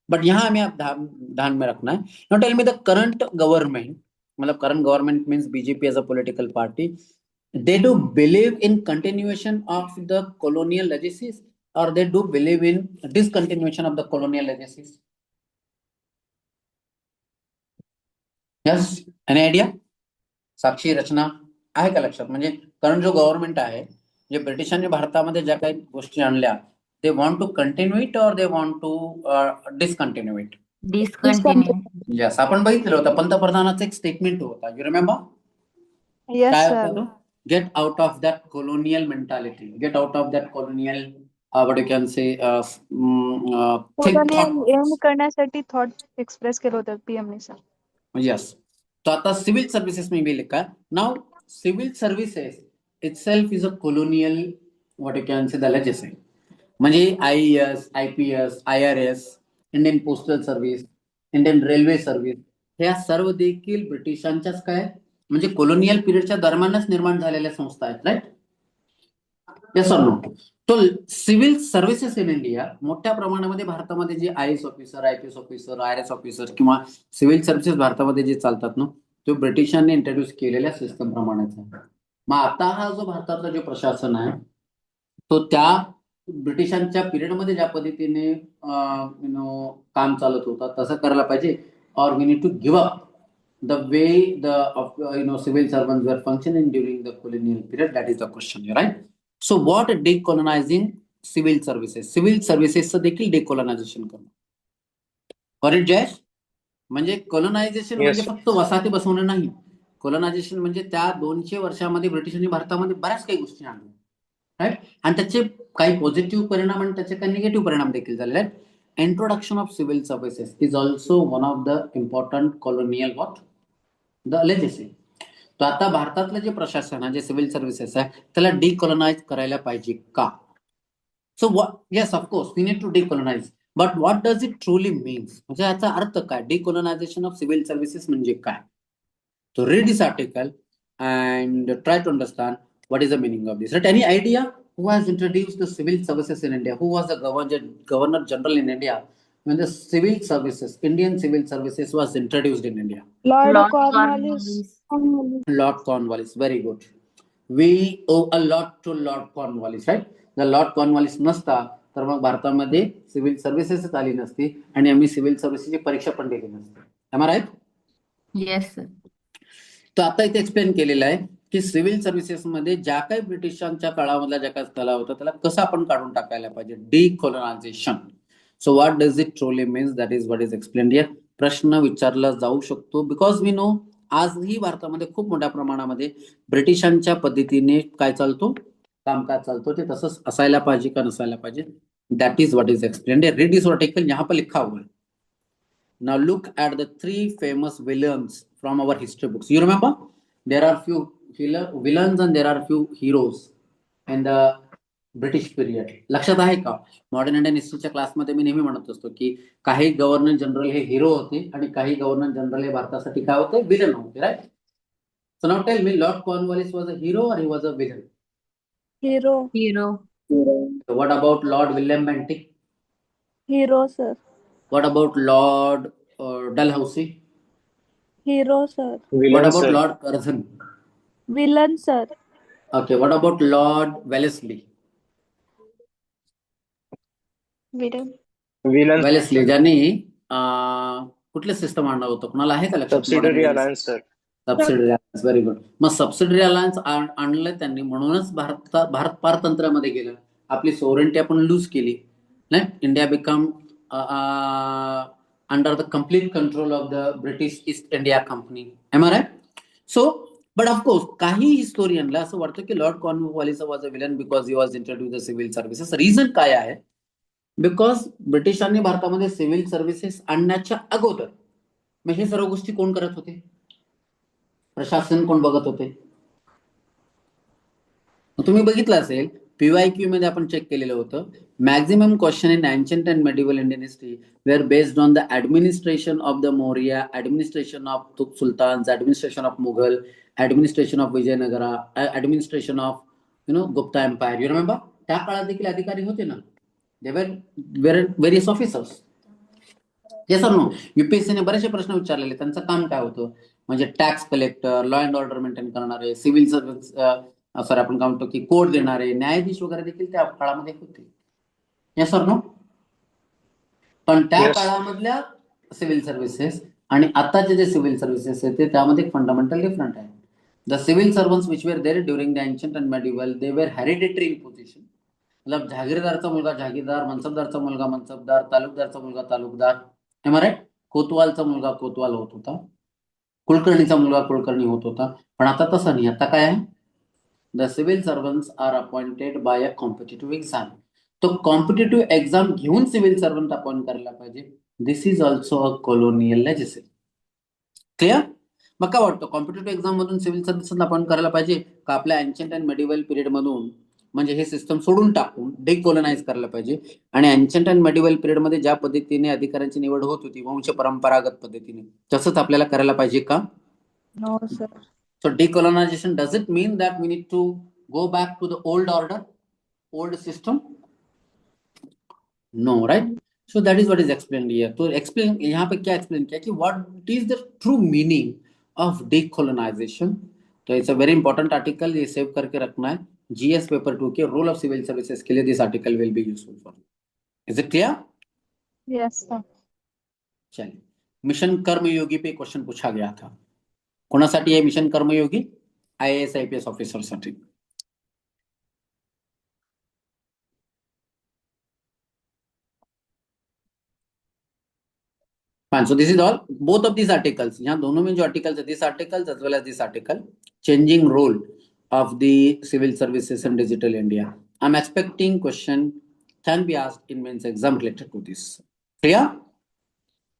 But यहाँ हमें आप ध्यान में रखना है. Now tell me the current government, मतलब current government means BJP as a political party, they do believe in continuation of the colonial legacies or they do believe in discontinuation of the colonial legacies? Yes, any idea? साक्षी, रचना आहे का लक्षात? म्हणजे current जो government आहे, जे ब्रिटिशांनी भारतामध्ये ज्या काही गोष्टी आणल्या, they want to continue it or they want to discontinue it? Discontinue. Yes, आपण बघितलं होतं पंतप्रधानाचं एक स्टेटमेंट होता. You remember? Yes, काय sir. होता तो? Get out of that colonial mentality. Get out of that colonial, what you can say, think Colonial thought. एम करण्यासाठी थॉट एक्सप्रेस केलं होतं PM ने सर. Yes. तो आता सिव्हिल सर्व्हिसेस मी बी लिखा. Now civil services itself is a colonial, what you can say, the legacy. म्हणजे IAS, IPS, IRS, Indian postal service, Indian railway service, ह्या सर्व देखील ब्रिटिशांच्याच काय म्हणजे कोलोनियल पिरियडच्या दरम्यानच निर्माण झालेल्या संस्था आहेत, राईट? Yes or no? तो सिव्हिल सर्व्हिसेस इन इंडिया मोठ्या प्रमाणामध्ये भारतामध्ये जे IAS officer, IPS officer, IRS officer किंवा सिव्हिल सर्व्हिसेस भारतामध्ये जे चालतात ना, तो ब्रिटिशांनी इंट्रोड्यूस केलेल्या सिस्टम प्रमाणेच आहे. मग आता हा जो भारतातला जो प्रशासन आहे तो त्या ब्रिटिशांच्या पिरियडमध्ये ज्या पद्धतीने काम चालत होता तसं करायला पाहिजे, और we need to give up the way the civil servants were functioning during the colonial period. That is the question, right? So what decolonizing civil services देखील decolonization करणं. For it, Jayesh? म्हणजे colonization म्हणजे फक्त वसाहती बसवणं नाही. colonization म्हणजे त्या 200 वर्षामध्ये ब्रिटिशांनी भारतामध्ये बऱ्याच काही गोष्टी आणल्या, राईट? आणि त्याचे काही पॉझिटिव्ह परिणाम आणि त्याचे काही निगेटिव्ह परिणाम देखील झालेले आहेत. Introduction of civil services is also one of the important colonial the legacy. तो आता भारतातलं जे प्रशासन आहे, जे सिव्हिल सर्व्हिसेस आहे, त्याला डिकॉलोनाइज करायला पाहिजे का? So yes, of course we need to decolonise, but what does it truly means? म्हणजे याचा अर्थ काय? डिकॉलोनायझेशन ऑफ सिव्हिल सर्व्हिसेस म्हणजे काय? तो read this article and try to understand what is the meaning of this. Right? Any idea who has introduced the civil services in India? Who was the governor general in India when the civil services, Indian civil services, was introduced in India? Lord Lord Cornwallis. Cornwallis. Lord Cornwallis. Very good. We owe a lot to Lord Cornwallis, right? The Lord Cornwallis नसता तर मग भारतामध्ये civil services आली नसती आणि आम्ही civil सर्व्हिसेसची परीक्षा पण दिली नसती. Am I right? Yes sir. तर आता इथे एक्सप्लेन केलेलं आहे की सिव्हिल सर्व्हिसेस मध्ये ज्या काही ब्रिटिशांच्या काळामधला ज्या काही तलाव होता त्याला कसं आपण काढून टाकायला पाहिजे, decolonisation. So what does it truly means? That is what is explained here. प्रश्न विचारला जाऊ शकतो बिकॉज वी नो आजही भारतामध्ये खूप मोठ्या प्रमाणामध्ये ब्रिटिशांच्या पद्धतीने काय चालतो, कामकाज चालतो, ते तसंच असायला पाहिजे का नसायला पाहिजे? That is what is explained. Read this article, यहाँ पर लिखा हुआ है. Now look at the 3 famous villains from our history books. You remember? There are few villains and there are few heroes in the British period. लक्षात आहे का? Modern Indian हिस्ट्रीच्या क्लासमध्ये मी नेहमी म्हणत असतो की काही गव्हर्नर जनरल हे हिरो होते आणि काही गव्हर्नर जनरल हे भारतासाठी काय होते, विलन होते, right? So now tell me, Lord Cornwallis was a hero और he was a villain? Hero. So what about Lord William Bentinck? Hero, sir. What about Lord Dalhousie? Hero, sir. What about Lord Curzon? Villain, sir. Okay, what about Lord Wellesley? Villain. Wellesley ज्यांनी कुठलं system आणलं होतं, कुणाला आहे का लक्षात? Subsidiary alliance sir. Subsidiary alliance. Very good. मग subsidiary alliance आणलं त्यांनी, म्हणूनच भारत पारतंत्र्यामध्ये गेलं. आपली सोव्हरेनिटी आपण लूज केली. India become under the complete control of the British East India Company. एम आर आय? सो बट ऑफकोर्स काही हिस्टोरियनला असं वाटतं की lord Cornwallis was a villain because he was introduce the civil services. Reason काय आहे? बिकॉज ब्रिटिशांनी भारतामध्ये सिव्हिल सर्व्हिसेस आणण्याच्या अगोदर मग हे सर्व गोष्टी कोण करत होते? प्रशासन कोण बघत होते? तुम्ही बघितलं असेल PYQ मध्ये आपण चेक केलेलं होतं. Maximum question in ancient and medieval Indian history were based on the administration of the Maurya, administration of sultans, administration of Mughal, administration of Vijayanagara, administration of Gupta empire. You remember? त्या काळात देखील अधिकारी होते ना. They were various officers. Yes और no? युपीएससीने बरेचसे प्रश्न विचारलेले. त्यांचं काम काय होतं? म्हणजे tax collector, law and order maintain करणारे, सिव्हिल सर्व्हिस सर आपण काय म्हणतो की कोड देणारे, न्यायाधीश वगैरे देखील त्या काळामध्ये होते. येस और नो? पण त्या Yes. काळामधल्या सिव्हिल सर्व्हिसेस आणि आताचे जे सिव्हिल सर्व्हिसेस आहेत ते त्यामध्ये फंडामेंटल डिफरंट आहे. The civil servants which were there during the ancient and medieval, they were hereditary in position. मतलब जहागीरदारचा मुलगा जहागीरदार, मनसबदारचा मुलगा मनसबदार, तालुकदारचा मुलगा तालुकदार. Am I right? कोतवालचा मुलगा कोतवाल होत होता, कुलकर्णीचा मुलगा कुलकर्णी होत होता. पण आता तसं नाही. आता काय आहे? The civil servants are appointed by a competitive exam. तो कॉम्पिटेटिव्ह एक्झाम घेऊन सिव्हिल सर्वंट अपॉइंट करायला पाहिजे. This is also a colonial legislation. Clear? मग काय वाटतं, कॉम्पिटेटिव्ह एक्झाम मधून सिव्हिल सर्व्हिसेसला अपॉइंट करायला पाहिजे का आपल्या एन्शंट अँड मेडिवल पिरियड मधून, म्हणजे हे सिस्टम सोडून टाकून डिकोलोनाइज करायला पाहिजे? आणि एन्शंट अँड मेडिवल पिरियड मध्ये ज्या पद्धतीने अधिकाऱ्यांची निवड होत होती वंश परंपरागत पद्धतीने, तसंच आपल्याला करायला पाहिजे का? No, sir. So decolonization, does it mean that we need to go back to the old order, old system? No, right? So that is what is explained here. तो explain यहाँ पे क्या explain किया कि what is the true meaning of decolonization? तो it's a very important article, ये save करके रखना है. GS पेपर 2 के रोल ऑफ सिविल सर्विसेज के लिए this article will be useful for. Is it clear? Yes, sir. चलिए, मिशन कर्मयोगी पे क्वेश्चन पूछा गया था. कोणासाठी आहे मिशन कर्मयोगी? IAS IPS ऑफिसर साठी. Fine. So this is all, both of these articles. यहाँ दोनों में जो articles है, this articles as well as this article, changing role of the civil services in digital India. I'm expecting question can be asked in mains exam related to this. Clear?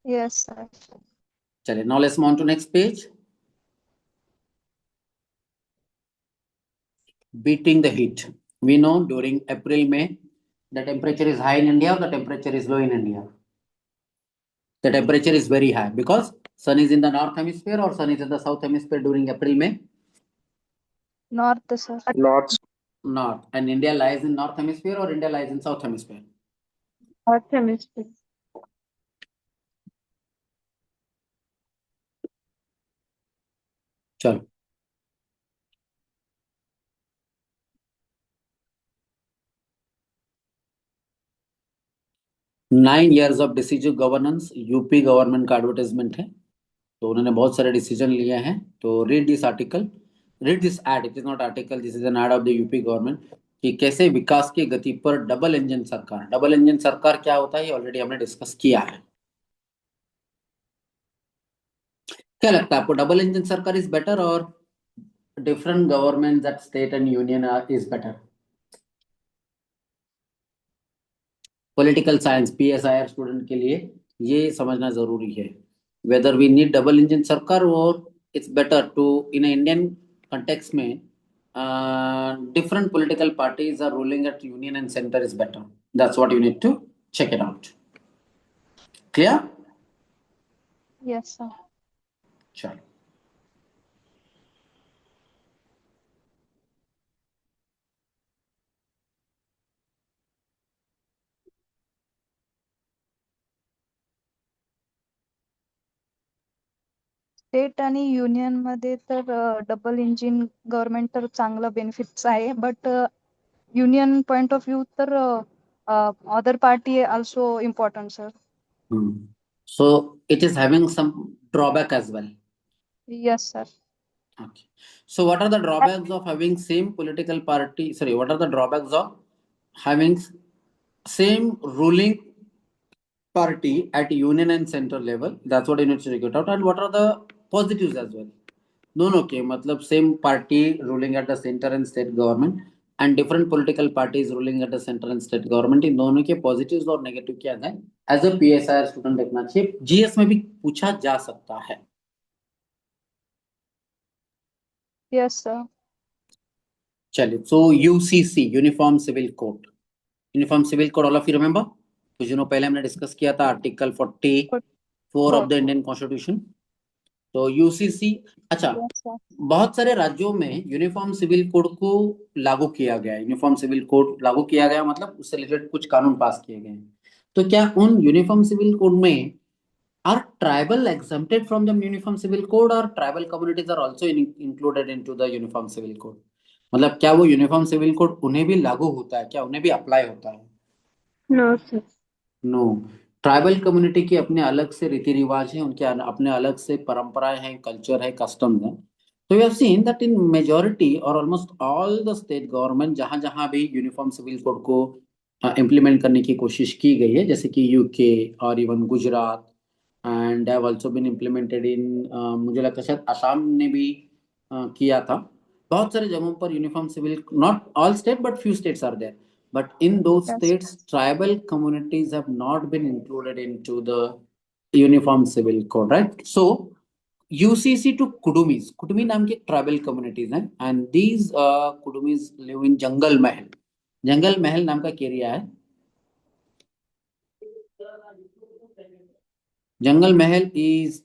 Yes, sir. चलिए, now let's move on to next page. Beating the heat. We know during April, May, the temperature is high in India or the temperature is low in India? The temperature is very high because sun is in the north hemisphere or sun is in the south hemisphere during April, May? North, sir. North. North. And India lies in north hemisphere or India lies in south hemisphere? North hemisphere. चलो, nine years of decision governance, UP government का advertisement है. तो उन्होंने बहुत सारे decision लिए हैं. तो read this article, read this ad. It is not article, this is an ad of the UP government कि कैसे विकास की गति पर डबल इंजन सरकार. डबल इंजन सरकार क्या होता है, ये ऑलरेडी हमने डिस्कस किया है. क्या लगता है आपको, डबल इंजन सरकार इज बेटर और different government at state and union is better? Political science PSIR student के लिए ये समझना जरूरी है, whether we need double engine सरकार और it's better to in Indian context में different political parties are ruling at union and center is better. That's what you need to check it out. Clear? Yes, sir. चलो, state आणि union मध्ये तर double engine government तर चांगलं benefits आहे, but union point of view तर other party also important, sir. so it is having some drawback as well. Yes, sir. Okay. So what are the drawbacks of having same political party? Sorry, what are the drawbacks of having same ruling party at union and center level? That's what you need to check it out. And what are the positives as well? दोनों के मतलब same party ruling at the center and state government and different political parties ruling at the center and state government, इन दोनों के positives और negative क्या है? As a PSIR student देखना चाहिए. GS में भी पूछा जा सकता है. Yes, sir. चलिए, so UCC uniform civil code. Uniform civil code all of you remember? कुछ दिनों पहले हमने डिस्कस किया था article 44 of the Indian constitution. तो यूसीसी, अच्छा, Yes, sir. बहुत सारे राज्यों में यूनिफॉर्म सिविल कोड को लागू किया गया है। यूनिफॉर्म सिविल कोड लागू किया गया मतलब उससे रिलेटेड कुछ कानून पास किए गए हैं। तो क्या उन यूनिफॉर्म सिविल कोड में are tribal exempted from the uniform civil code or tribal communities are also included into the uniform civil code? मतलब क्या वो यूनिफॉर्म सिविल कोड उन्हें भी लागू होता है, क्या उन्हें भी अप्लाई होता है? No, sir. No. Tribal community के अपने अलग से रीति रिवाज हैं, उनके अपने अलग से परंपराएं हैं, कल्चर है, कस्टम्स हैं। तो we have seen that in majority और almost all the state government जहां जहां भी यूनिफॉर्म सिविल कोड को इम्प्लीमेंट करने की कोशिश की गई है, जैसे कि यूके और even Gujarat, and have also been implemented in, मुझे लगता है शायद असम ने भी किया था। बहुत सारे जगहों पर uniform civil, not all state but few states are there, but in those Yes. states tribal communities have not been included into the uniform civil code, right? So UCC to Kudumis, Kudumi नाम की tribal communities हैं, and these Kudumis live in जंगल महल। जंगल महल नाम का area है। जंगल महल is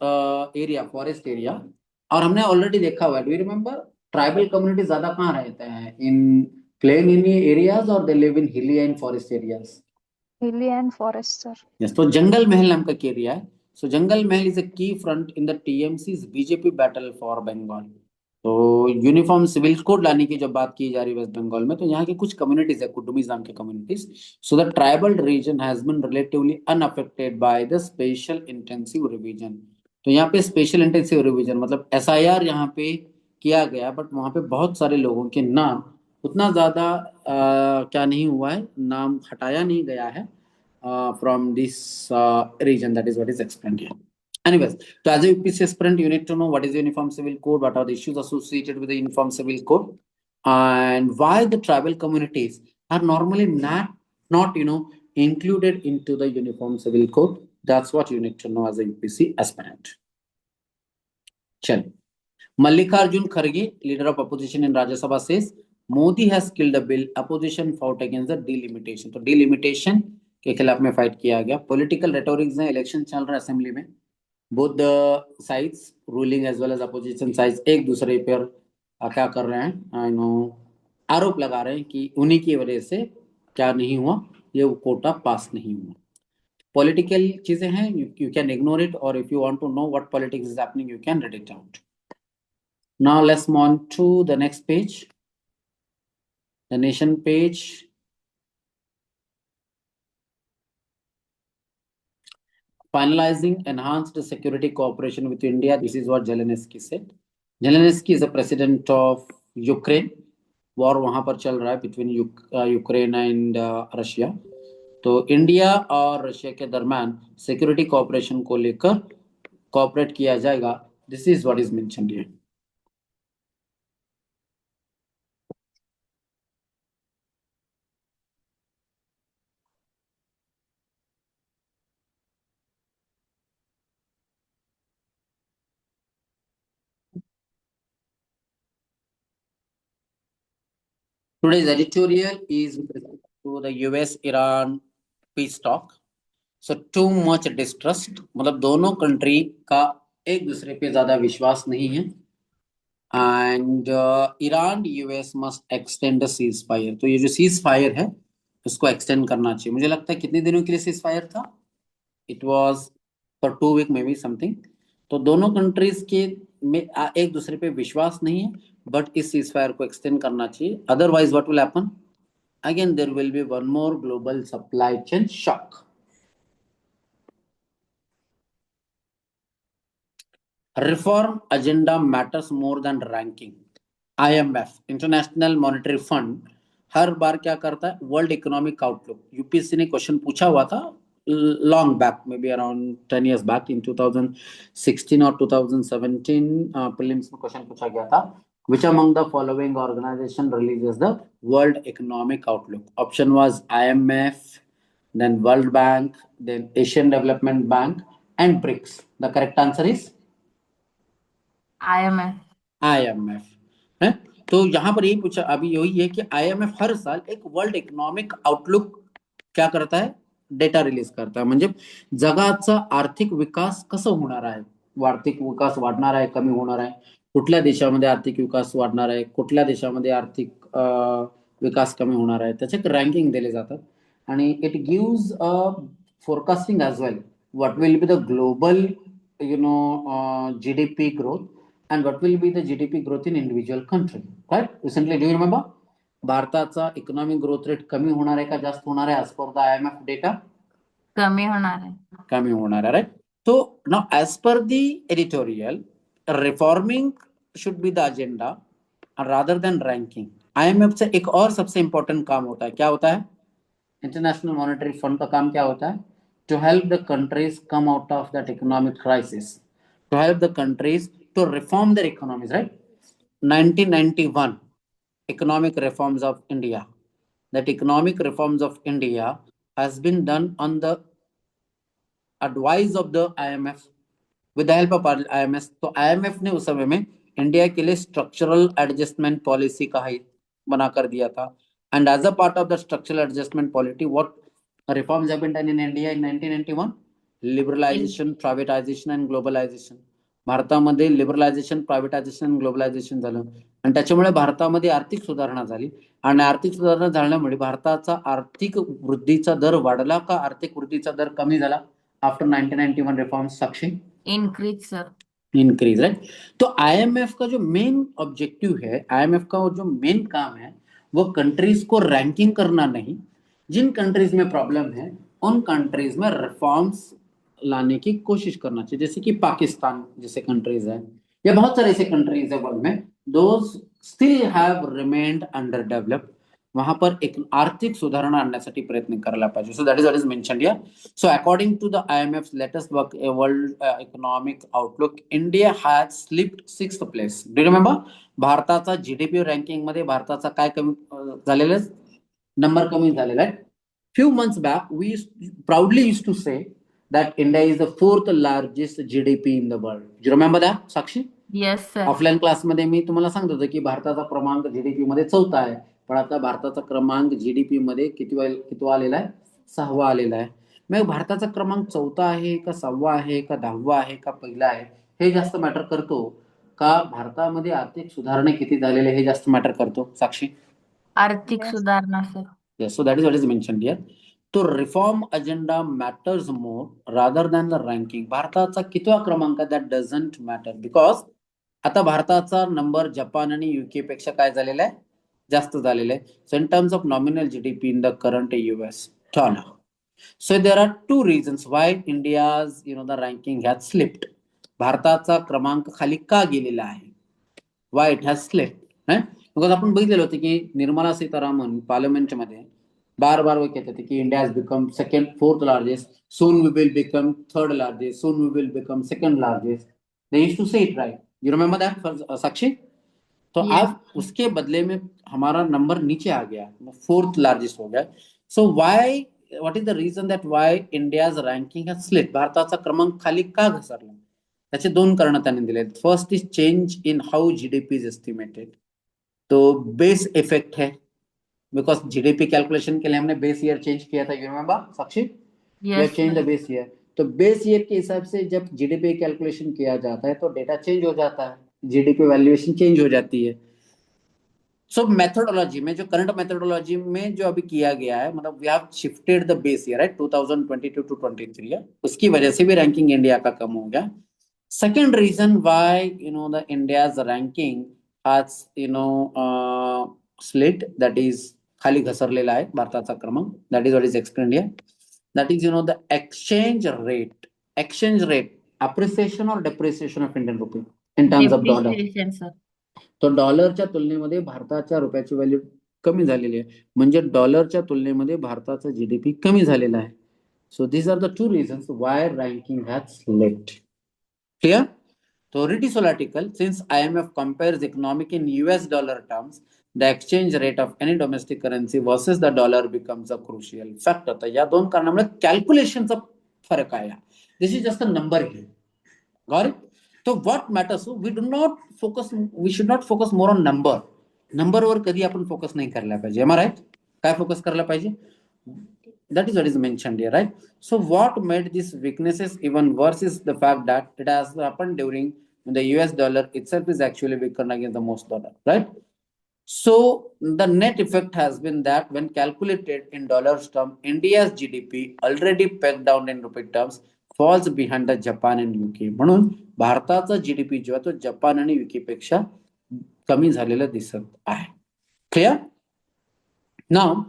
area, forest area, और हमने already देखा हुआ है, do you remember, tribal community ज्यादा कहाँ रहते हैं, इन प्लेन इन एरियाज और दे लिव इन हिली and forest areas? Hilly and forest, sir. Yes, तो जंगल महल नाम का एरिया है। सो जंगल महल is a key front in the TMC's BJP battle for Bengal. तो यूनिफॉर्म सिविल कोड लाने की जब बात की जा रही है वेस्ट बंगाल में, तो यहाँ की कुछ कम्युनिटीज है, कुडुमीज नाम की communities. So the tribal region has been relatively unaffected by the special intensive revision. तो यहाँ पे स्पेशल इंटेंसिव रिवीजन मतलब एसआईआर यहाँ पे किया गया, बट वहाँ पे बहुत सारे लोगों के नाम उतना ज्यादा क्या नहीं हुआ है, नाम हटाया नहीं गया है from this region. That is what is explained here. Anyways, so as a UPC aspirant, you need to know what is the Uniform Civil Code, what are the issues associated with the Uniform Civil Code, and why the tribal communities are normally not included into the Uniform Civil Code. That's what you need to know as a UPC aspirant. Chal. Mallikarjun Kharge, leader of opposition in Rajya Sabha, says Modi has killed a bill. Opposition fought against the delimitation. तो delimitation के खिलाफ में fight किया गया। Political rhetorics हैं, election चल रहा है असेंबली में, both the sides, ruling as well as opposition sides, एक दूसरे पर क्या कर रहे हैं, आई नो, आरोप लगा रहे हैं कि उन्हीं की वजह से क्या नहीं हुआ, ये कोटा पास नहीं हुआ। पॉलिटिकल चीजें हैं, यू कैन इग्नोर इट, और if you want to know what politics is happening you can read it out. Now let's move on to the next page, the nation page. Finalizing enhanced security cooperation with India. This is what Zelensky said. Zelensky is the president of Ukraine. War वहां पर चल रहा है between Ukraine and Russia. तो India और Russia के दरम्यान security cooperation को लेकर कोऑपरेट किया जाएगा। This is what is mentioned here. Today's editorial is with respect to the US-Iran peace talk. So too much distrust, मतलब दोनों कंट्री का एक दूसरे पे ज्यादा विश्वास नहीं है, and Iran US must extend the cease fire. तो ये जो सीज फायर है उसको एक्सटेंड करना चाहिए। मुझे लगता है कितने दिनों के लिए सीज फायर था, it was for 2 week may be something. तो दोनों कंट्रीज के में एक दूसरे पे विश्वास नहीं है, बट इस सीज फायर को एक्सटेंड करना चाहिए, otherwise what will happen, again there will be one more global supply chain shock. Reform agenda matters more than ranking. IMF, international monetary fund, हर बार क्या करता है, वर्ल्ड इकोनॉमिक आउटलुक, यूपीएससी ने question पूछा हुआ था long back, maybe around 10 years back, in 2016 और 2017 प्रीलिम्स में क्वेश्चन पूछा गया था, which among the following organization releases the world economic outlook? Option was IMF, then World Bank, then Asian Development Bank, and BRICS. The correct answer is IMF है। तो यहाँ पर यही पूछा, अभी यही है कि IMF हर साल एक वर्ल्ड इकॉनॉमिक आउटलुक क्या करता है, डेटा रिलीज करता है, म्हणजे जगाचा आर्थिक विकास कसं होणार आहे, आर्थिक विकास वाढणार आहे, कमी होणार आहे, कुठल्या देशामध्ये आर्थिक विकास वाढणार आहे, कुठल्या देशामध्ये आर्थिक विकास कमी होणार आहे, त्याचे रँकिंग दिले जातात. आणि it gives a forecasting as well what will be the global GDP growth and what will be the GDP growth in individual country, right? Recently, do you remember? भारताचा इकॉनॉमिक ग्रोथ रेट कमी होणार आहे का जास्त होणार आहे? as per the IMF data कमी होणार आहे. कमी होणार आहे, right? So now as per the editorial, reforming should be the agenda rather than ranking. IMF से एक और सबसे इंपॉर्टेंट काम होता है, क्या होता है? इंटरनेशनल मॉनेटरी फंड का काम क्या होता है? To help the countries come out of that economic crisis, to help the countries to reform their economies, right? 1991 economic reforms of India. That economic reforms of India has been done on the advice of the IMF, with the help of IMF. तो IMF ने उस समय में India के लिए structural adjustment policy का ही बनाकर दिया था. And as a part of the structural adjustment policy, what reforms have been done in India in 1991? Liberalization, privatization and globalization. भारतामध्ये लिबरलायझेशन, प्रायव्हेटायझेशन आणि ग्लोबलायझेशन झालं आणि त्याच्यामुळे भारतामध्ये आर्थिक सुधारणा झाली. आणि आर्थिक सुधारणा झाल्यामुळे भारताचा आर्थिक वृद्धीचा दर वाढला का आर्थिक वृद्धीचा दर कमी झाला? After 1991 reforms, Sakshi? Increase sir. Increase, right? तो IMF का जो मेन ऑब्जेक्टिव है, IMF का जो मेन काम है, वो कंट्रीज को रैंकिंग करना नहीं. जिन कंट्रीज में प्रॉब्लम है उन कंट्रीज में रिफॉर्म्स लाने की कोशिश करना चाहिए. जैसे कि पाकिस्तान जैसे कंट्रीज है या बहुत सारे ऐसे कंट्रीज है वर्ल्ड में, those still have remained under developed. वहां पर एक आर्थिक सुधारणा आणण्यासाठी प्रयत्न करायला पाहिजे. So that is what is mentioned here. So according to the IMF's latest World Economic Outlook, India has slipped 6th place. Do you remember? भारताचा GDP रँकिंग मध्ये भारताचा काय कमी झालेला आहे? नंबर कमी झालेला आहे. Few months back, we proudly used to say that India is the 4th largest GDP in the world. Do you remember that, Sakshi? Yes sir. Offline क्लासमध्ये मी तुम्हाला सांगत होतो की भारताचा क्रमांक जीडीपी मध्ये 4था आहे, पण आता भारताचा क्रमांक जीडीपी मध्ये कितवा आलेला आहे? 6वा आलेला आहे. मग भारताचा क्रमांक 4था आहे का 6वा आहे का 10वा आहे का पहिला आहे हे जास्त मॅटर करतो का भारतामध्ये आर्थिक सुधारणा किती झालेले हे जास्त मॅटर करतो, साक्षी? आर्थिक Yes. सुधारणा sir. Yes, so that is what is mentioned here. तो reform agenda matters more rather than the ranking. भारताचा कितवा क्रमांक आहे दॅट डझंट मॅटर, बिकॉज आता भारताचा नंबर जपान आणि UK पेक्षा काय झालेला आहे? जास्त झालेला आहे. So in terms of nominal GDP in the current US dollar. So there are two reasons why India's the ranking has slipped. भारताचा क्रमांक खाली का गेलेला आहे? Why it has slipped? Because आपण बघितलेलं होतं की निर्मला सीतारामन पार्लमेंटमध्ये बार वो कहते थे कि India has become second, fourth largest, soon we will become third largest, soon we will become second largest. They used to say it, right? You remember that, साक्षी? तो Yes. अब उसके बदले में हमारा नंबर नीचे आ गया, 4th largest हो गया. So why, what is the reason that why India's ranking has slipped? भारताचा क्रमांक खाली का घसरला? त्याचे 2 कारण त्यांनी दिले. First is change in how GDP is estimated. तो बेस इफेक्ट है, बिकॉज जीडीपी कैलकुलेशन के लिए हमने बेस ईयर चेंज किया था. You remember, Sakshi? Yes change the base year. तो बेस ईयर के हिसाब से जब जीडीपी कैलकुलेशन किया जाता है तो डेटा चेंज हो जाता है, जीडीपी वैल्यूएशन चेंज हो जाती है. सो मेथोडोलॉजी में, जो करंट मेथोडोलॉजी में जो अभी किया गया है, मतलब we have shifted the base year, right, 2022 to 23, उसकी वजह से भी रैंकिंग इंडिया का कम हो गया. Second reason why the India's ranking has slid, that is खाली घसरलेला आहे भारताचा क्रमांक. That is what is explained here. That is the exchange rate appreciation और depreciation of Indian rupee in terms of dollar. Depreciation sir. तो डॉलरच्या तुलनेमध्ये भारताच्या रुपयाची व्हॅल्यू कमी झालेली आहे, म्हणजे डॉलरच्या तुलनेमध्ये भारताचा जीडीपी कमी झालेला आहे. So these are the 2 reasons why ranking has slipped. Clear? तो read this whole article. Since IMF compares economic in US dollar terms, the exchange rate of any domestic currency versus the dollar becomes a crucial factor. तर या 2 कारणामुळे कॅल्क्युलेशनचा फरक आहे. This is just a number here. Got it? तो what matters, we should not focus more on number. नंबरवर कधी आपण फोकस नाही करायला पाहिजे. एम आर राईट? काय फोकस करायला पाहिजे? That is what is mentioned here, right? So what made these weaknesses even worse is the fact that it has happened during when the US dollar itself is actually weakened against the most dollar, right? So the net effect has been that when calculated in dollars term, India's GDP already pegged down in rupee terms falls behind the Japan and UK. म्हणून भारताचा GDP जो आहे तो Japan आणि UK पेक्षा कमी झालेला दिसत आहे. Clear? Now,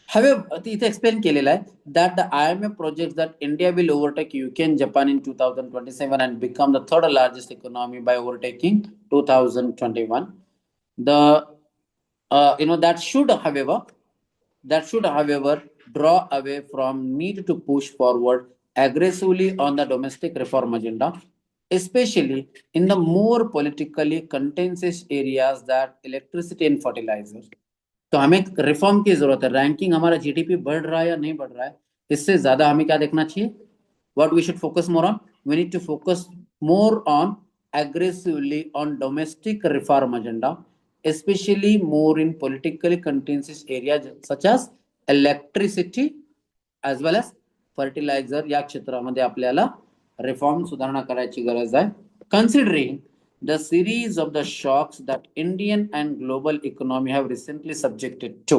however, इथे explain केलेला आहे that the IMF projects that India will overtake UK and Japan in 2027 and become the third largest economy by overtaking 2021. The that should, however, draw away from need to push forward aggressively on the domestic reform agenda, especially in the more politically contentious areas that electricity and fertilizer. तो हमें reform की जरूरत है. Ranking हमारा GDP बढ़ रहा है या नहीं बढ़ रहा है, इससे ज्यादा हमें क्या देखना चाहिए? What we should focus more on? We need to focus more on aggressively on domestic reform agenda, especially more in politically contentious areas such as electricity as well as fertilizer. या क्षेत्रामध्ये आपल्याला रिफॉर्म सुधारणा करायची गरज आहे. Considering the series of the shocks that Indian and global economy have recently subjected to.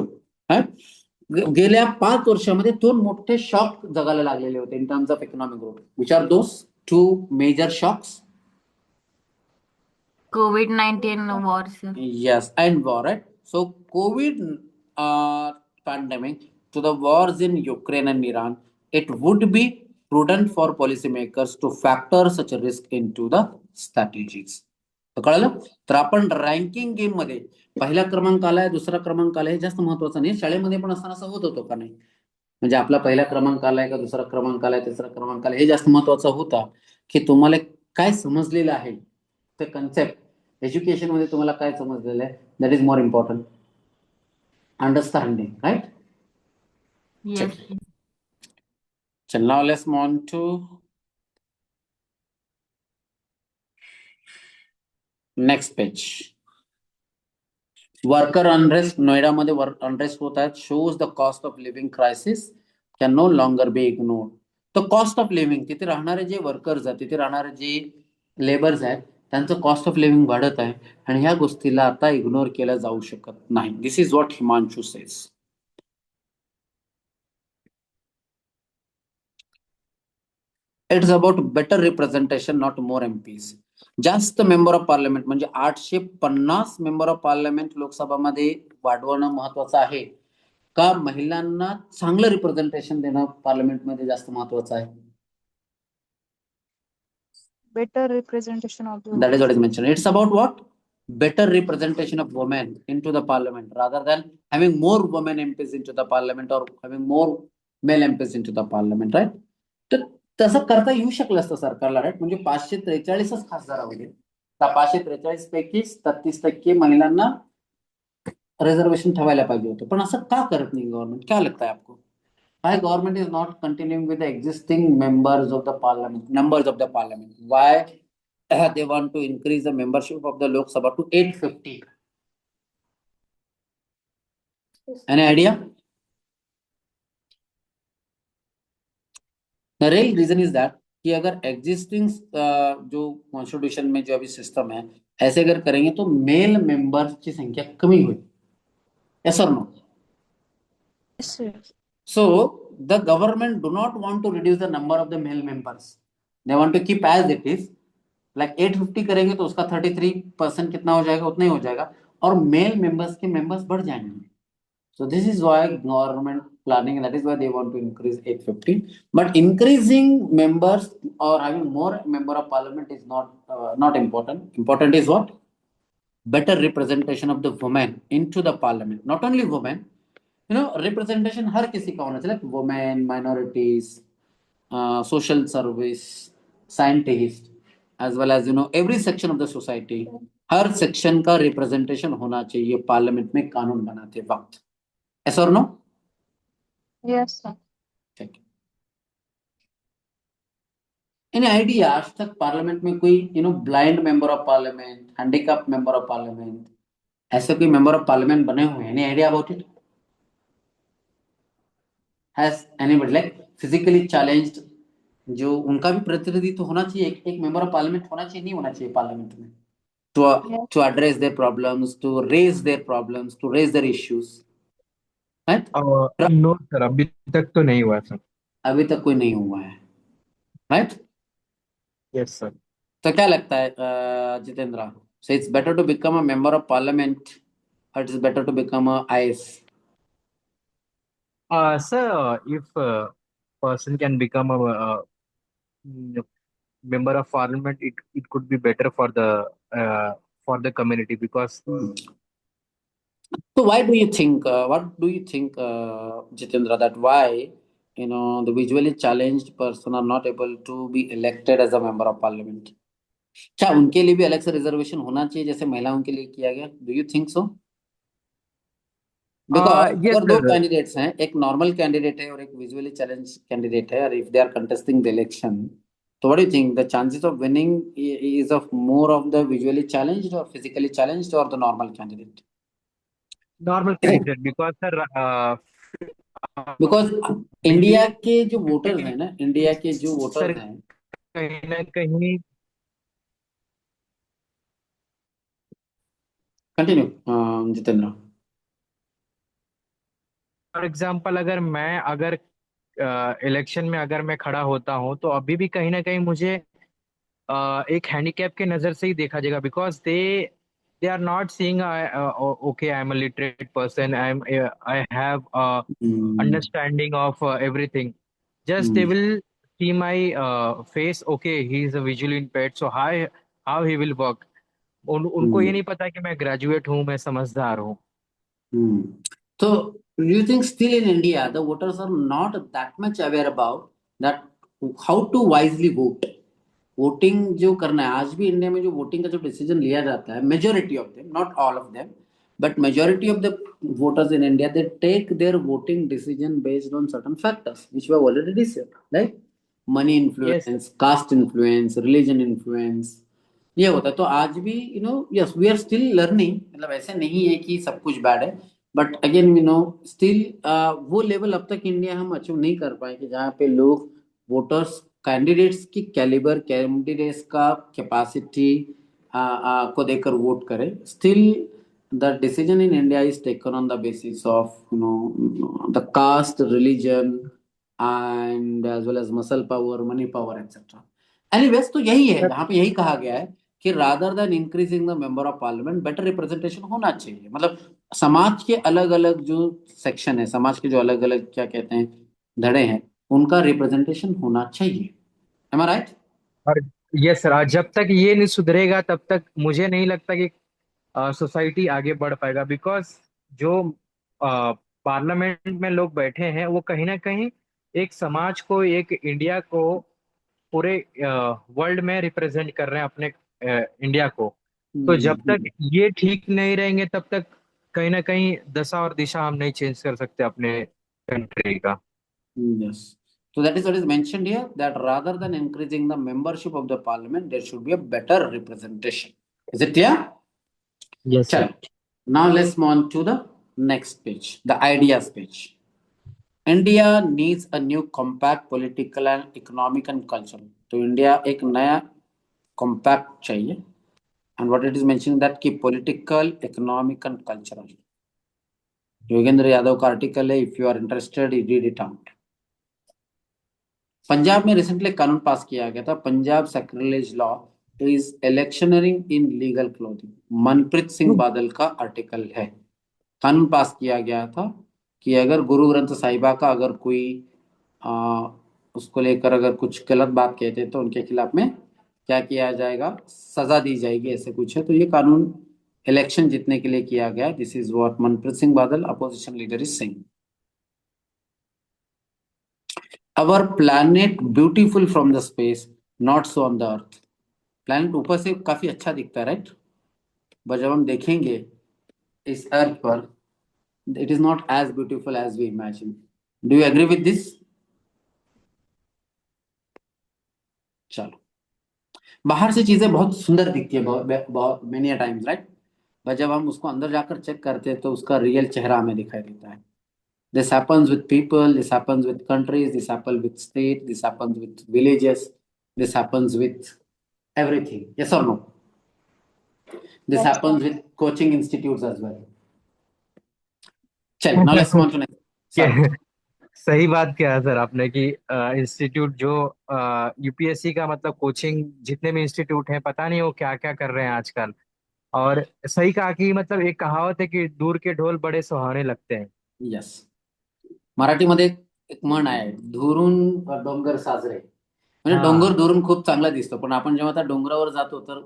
गेल्या 5 वर्षामध्ये 2 मोठे शॉक जगाला लागलेले होते in terms of economic growth. Which are those 2 major shocks? COVID-19 war, sir. Yes, and war, right? So COVID pandemic to the wars in Ukraine and Iran, it would be prudent for policymakers to factor such a risk into the strategies. कळलं? तर आपण ranking game मध्ये पहिला क्रमांक आलाय, दुसरा क्रमांक आलाय, हे जास्त महत्वाचं नाही. शाळेमध्ये पण असताना असं होत होतं का नाही? म्हणजे आपला पहिला क्रमांक आलाय का दुसरा क्रमांक आलाय, तिसरा क्रमांक आलाय, हे जास्त महत्वाचं होता की तुम्हाला काय समजलेलं आहे ते कन्सेप्ट एज्युकेशन मध्ये तुम्हाला काय समजलेलं आहे, that is more important. Understanding, right? Yes. So now let's move on to next page. Worker unrest, Noida मध्ये अनरेस्ट होत आहेत, shows the cost of living crisis can no longer be ignored. तर cost of living, तिथे राहणारे जे workers आहेत, तिथे राहणारे जे labours आहेत, त्यांचं कॉस्ट ऑफ लिव्हिंग वाढत आहे आणि ह्या गोष्टीला आता इग्नोर केलं जाऊ शकत नाही. This is what Himanshu says. It's about better representation, not more MPs. जास्त मेंबर ऑफ पार्लमेंट म्हणजे 850 मेंबर ऑफ पार्लमेंट लोकसभामध्ये वाढवणं महत्वाचं आहे का महिलांना चांगलं रिप्रेझेंटेशन देणं पार्लमेंटमध्ये जास्त महत्वाचं आहे? Better representation of the That is what is mentioned. It's about what? Better representation of women into the parliament rather than having more women MPs into the parliament or having more male MPs into the parliament, right? तर तसं करता येऊ शकलं असतं सरकारला, right? म्हणजे 543च खासदार होते. त्या 543 पैकी 33% महिलांना रिझर्वेशन ठेवायला पाहिजे होतं, पण असं का करत नाही गव्हर्नमेंट? क्या लगता है आपको? Why government is not continuing with the existing members of the parliament? Why they want to increase the membership of the Lok Sabha to 850? Any idea? The real reason is that कि अगर existing जो constitution में जो अभी system है, ऐसे अगर करेंगे तो मेल मेंबर्स की संख्या कमी हुई. Yes or no? Yes, sir. So the government do not want to reduce the number of the male members. They want to keep as it is. Like 850 करेंगे तो उसका 33% कितना हो जाएगा? उतना ही हो जाएगा, और मेल मेंबर्स के मेंबर्स बढ़ जाएंगे. So this is why government planning, that is why they want to increase 850. But increasing members or having more member of parliament is not important. Important is what? Better representation of the women into the parliament. Not only women, representation हर किसी का होना चाहिए. Women, minorities, social service, scientist, as well as every section of the society, हर section का representation होना चाहिए parliament में कानून बनाते वक्त. Yes or no? Yes, sir. ठीक. एनी आइडिया आज तक पार्लियामेंट में कोई blind member of parliament, handicap member of parliament, ऐसे कोई मेंबर ऑफ पार्लियामेंट बने हुए हैं? Any idea about it? Has anybody like physically challenged, जो उनका भी प्रतिनिधित्व होना चाहिए, एक मेंबर ऑफ पार्लियामेंट होना चाहिए, नहीं होना चाहिए पार्लियामेंट में, Yes. to address their problems, to raise their problems, to raise their issues, right? No sir, अभी तक तो नहीं हुआ सर। अभी तक कोई नहीं हुआ है, राइट? Yes sir. तो क्या लगता है Jitendra, so it's better to become a member of parliament or it is better to become a IS? Sir, if a person can become a member of parliament, it could be better for the community because So why do you think, what do you think, Jitendra, that why, the visually challenged person are not able to be elected as a member of parliament? क्या उनके लिए भी अलग से reservation होना चाहिए जैसे महिलाओं के लिए किया गया? Do you think so? Because yes अगर दो sir. कैंडिडेट्स हैं, एक नॉर्मल कैंडिडेट है और एक विजुअली चैलेंज कैंडिडेट है, और if they are contesting the election, तो what do you think the chances of winning is of more of the visually challenged और फिजिकली चैलेंज्ड और the normal candidate? Normal candidate because sir, because India के जो voters हैं ना, India के जो sir voters हैं, कहीं ना कहीं कंटिन्यू जितेंद्र। फॉर एग्जाम्पल अगर इलेक्शन में अगर मैं खड़ा होता हूँ तो अभी भी कहीं ना कहीं मुझे एक हैंडीकैप के नजर से ही देखा जाएगा because they are not seeing okay I am a literate person I have understanding of everything just they will see my face, okay, he is a visually impaired, so how he will work. उनको ये नहीं पता कि मैं graduate हूँ, मैं समझदार हूँ। Hmm. So, do you think still in India the voters are not that much aware about that how to wisely vote? Voting जो करना है, आज भी इंडिया में जो वोटिंग का जो डिसीजन लिया जाता है, majority of them, not all of them, but majority of the voters in India, they take their voting decision based on certain factors which we have already discussed, like money influence, caste influence, religion influence, ये होता है। तो आज भी yes we are still learning, मतलब ऐसे नहीं है कि सब कुछ बैड है, बट अगेन स्टिल वो लेवल अब तक इंडिया हम अचीव नहीं कर पाए कि जहाँ पे लोग वोटर्स कैंडिडेट्स की कैलिबर, कैंडिडेट्स का कैपेसिटी को देखकर वोट करें। Still the decision in India is taken on the basis of the caste, religion and as well as muscle power, money power etcetera. Anyways, तो यही है, यहाँ पे यही कहा गया है कि rather than increasing the member of parliament, better representation होना चाहिए। मतलब समाज के अलग अलग जो सेक्शन है, समाज के जो अलग अलग क्या कहते हैं धड़े हैं, उनका रिप्रेजेंटेशन होना चाहिए। Am I right? और यस सर, जब तक ये नहीं सुधरेगा तब तक मुझे नहीं लगता कि सोसाइटी आगे बढ़ पाएगा बिकॉज जो पार्लियामेंट में लोग बैठे हैं वो कहीं ना कहीं एक समाज को, एक इंडिया को पूरे वर्ल्ड में रिप्रेजेंट कर रहे हैं, अपने इंडिया को। तो जब तक ये ठीक नहीं रहेंगे तब तक कहीं ना कहीं दशा और दिशा हम नहीं चेंज कर सकते अपने कंट्री का। Yes. So that is what is mentioned here, that rather than increasing the membership of the parliament, there should be a better representation. Is it clear? Yes sir. Chalo. Now let's move on to the next page, the ideas page. India needs a new compact political and economic and cultural. तो India एक नया compact चाहिए, and what it is mentioning that कि political, economic and cultural. Yogendra Yadav का article है, if you are interested you read it out. Punjab में recently कानून pass किया गया था, Punjab sacrilege law is electioneering in legal clothing. Manpreet Singh Badal का आर्टिकल है। कानून पास किया गया था कि अगर गुरु ग्रंथ साहिबा का अगर कोई उसको लेकर अगर कुछ गलत बात कहते तो उनके खिलाफ में क्या किया जाएगा, सजा दी जाएगी, ऐसे कुछ है। तो ये कानून इलेक्शन जीतने के लिए किया गया। This is what Manpreet Singh Badal, opposition leader, is saying. Our planet beautiful from the space, not so on the earth. Planet ऊपर से काफी अच्छा दिखता है, राइट? बट जब हम देखेंगे इस अर्थ पर, it is not as beautiful as we imagine. Do you agree with this? चलो, बाहर से चीजें बहुत सुंदर दिखती है, बहुत many times, राइट? बट जब हम उसको अंदर जाकर चेक करते हैं तो उसका रियल चेहरा हमें दिखाई देता है। This happens with people, this happens with countries, this happens with state, this happens with villages, this happens with everything. Yes or no? This Yes, happens with coaching institutes as well. चलिए, now let's move on to next. Sorry. सही बात किया है sir आपने कि institute जो UPSC का मतलब कोचिंग जितने भी इंस्टीट्यूट हैं पता नहीं वो क्या क्या कर रहे हैं आजकल। और सही कहा कि मतलब एक कहावत है कि दूर के ढोल बड़े सुहावने लगते हैं। Yes. मराठीमध्ये एक म्हण आहे, दुरून डोंगर साजरे. म्हणजे डोंगर दुरून खूप चांगला दिसतो, पण आपण जेव्हा त्या डोंगरावर जातो तर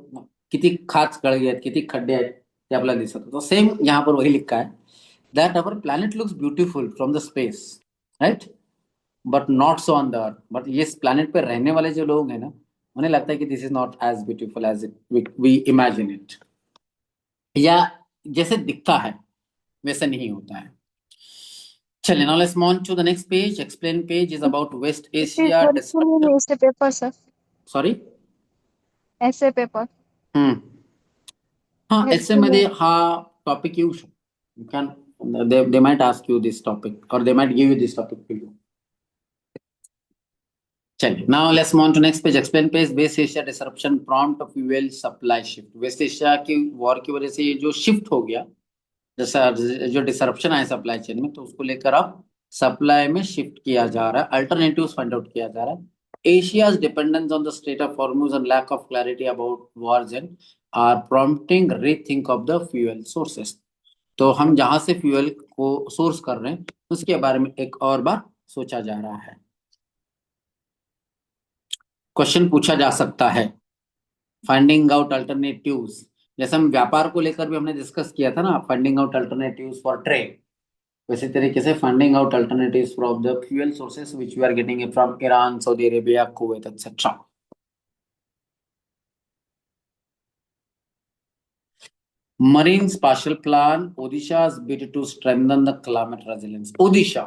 किती खाच खळगे आहेत, किती खड्डे आहेत ते आपल्याला दिसत. तो सेम यहाँ पर वही लिखा है that our planet looks beautiful from the space, right? But not so on the earth. But इस planet पे रहने वाले जो लोग हैं ना, उन्हें लगता है कि this is not as beautiful as we imagine it. या जैसे दिखता है वैसे नहीं होता है. चलिए, now let's move on to the next page. Explain page is about West Asia disruption. essay paper, sir. Sorry? Essay paper. हाँ, Yes, essay मध्ये हा टॉपिक येऊ शकतो. You can, they might ask you this topic or they might give you this topic to you. चलिए, now let's move on to next page. Explain page. West Asia disruption prompt fuel supply shift. West Asia की war की वजह से ये जो shift हो गया, जैसा जो डिसरप्शन आया सप्लाई चेन में, तो उसको लेकर अब सप्लाई में शिफ्ट किया जा रहा है, अल्टरनेटिव्स फाइंड आउट किया जा रहा है. Asia's dependence on the Strait of Hormuz and lack of clarity about wars and are prompting rethink of the fuel sources. तो हम जहां से फ्यूल को सोर्स कर रहे हैं उसके बारे में एक और बार सोचा जा रहा है. क्वेश्चन पूछा जा सकता है, फाइंडिंग आउट अल्टरनेटिव्स. जैसे हम व्यापार को लेकर भी हमने डिस्कस किया था ना, finding out alternatives for trade, वैसे तरीके से finding out alternatives from the fuel sources which we are getting it from Iran, Saudi Arabia, Kuwait etcetera. Marine Spatial Plan, Odisha's bid to strengthen the climate resilience. Odisha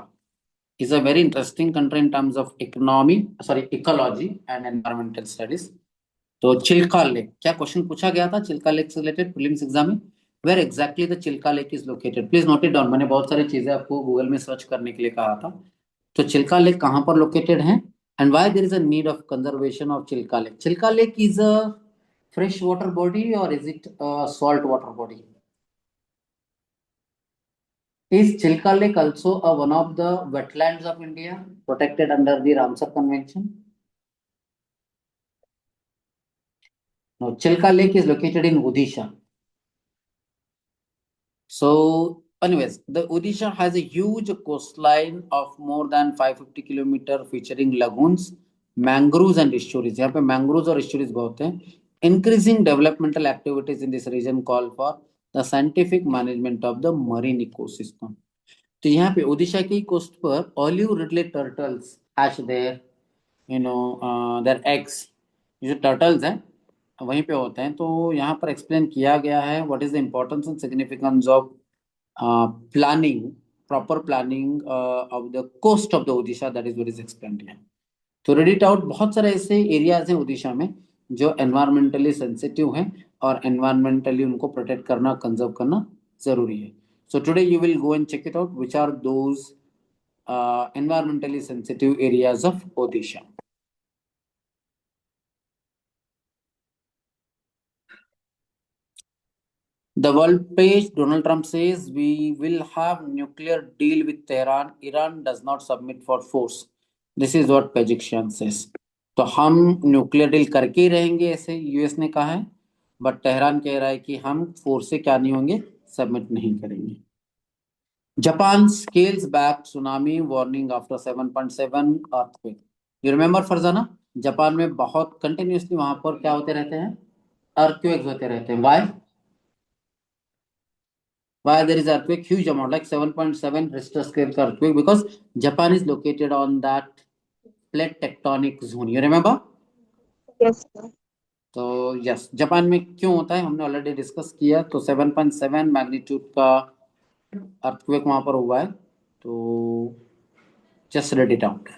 is a very interesting country in terms of ecology and environmental studies. तो Chilka lake, क्या question पूछा गया था Chilika lake से related prelims exam में? Where exactly the Chilika lake is located? Please note it down. मैंने बहुत सारी चीजें आपको गूगल में सर्च करने के लिए कहा था. तो चिल्का लेक कहां पर लोकेटेड है and why there is a need of conservation of Chilka lake? Chilka lake is a fresh water body और is it a salt water body? Is Chilka Lake also one of the wetlands of India protected under the Ramsar Convention? No, Chilka Lake is located in Odisha. So, anyways, the Odisha has a huge coastline of more than 550 kilometers featuring lagoons, mangroves and estuaries. यहाँ पे mangroves और estuaries बहुत हैं. Increasing developmental activities in this region call for the scientific management of the marine ecosystem. तो यहाँ पे ओडिशा की coast पर olive ridley turtles hatch their their eggs. जो टर्टल्स हैं वहीं पे होते हैं. तो यहाँ पर एक्सप्लेन किया गया है what is the importance and significance of planning, proper planning of the coast of the Odisha. That is what is explained here. तो रेड इट आउट. बहुत सारे ऐसे एरियाज हैं ओडिशा में जो एनवायरमेंटली सेंसिटिव हैं और एनवायरमेंटली उनको प्रोटेक्ट करना, कंजर्व करना जरूरी है. So today you will go and check it out, which are those environmentally sensitive areas of Odisha. The world page, Donald Trump says we will have nuclear deal with Tehran. Iran does not submit for force. This is what Pezeshkian says. तो हम nuclear deal करके ही रहेंगे ऐसे US ने कहा है, but Tehran कह रहा है कि हम फोर्स से क्या नहीं होंगे, सबमिट नहीं करेंगे. Japan scales back tsunami warning after 7.7 earthquake. You remember Farzana, Japan में बहुत कंटिन्यूसली वहां पर क्या होते रहते हैं, earthquakes होते रहते हैं. Why there is earthquake? Huge amount, like 7.7 Richter scale earthquake, because Japan is located on that plate tectonic zone. You remember? Yes, sir. तो यस, जापान में क्यों होता है हमने ऑलरेडी डिस्कस किया. तो 7.7 मैग्नीट्यूड का अर्थक्वेक वहां पर हुआ है. तो just read it out.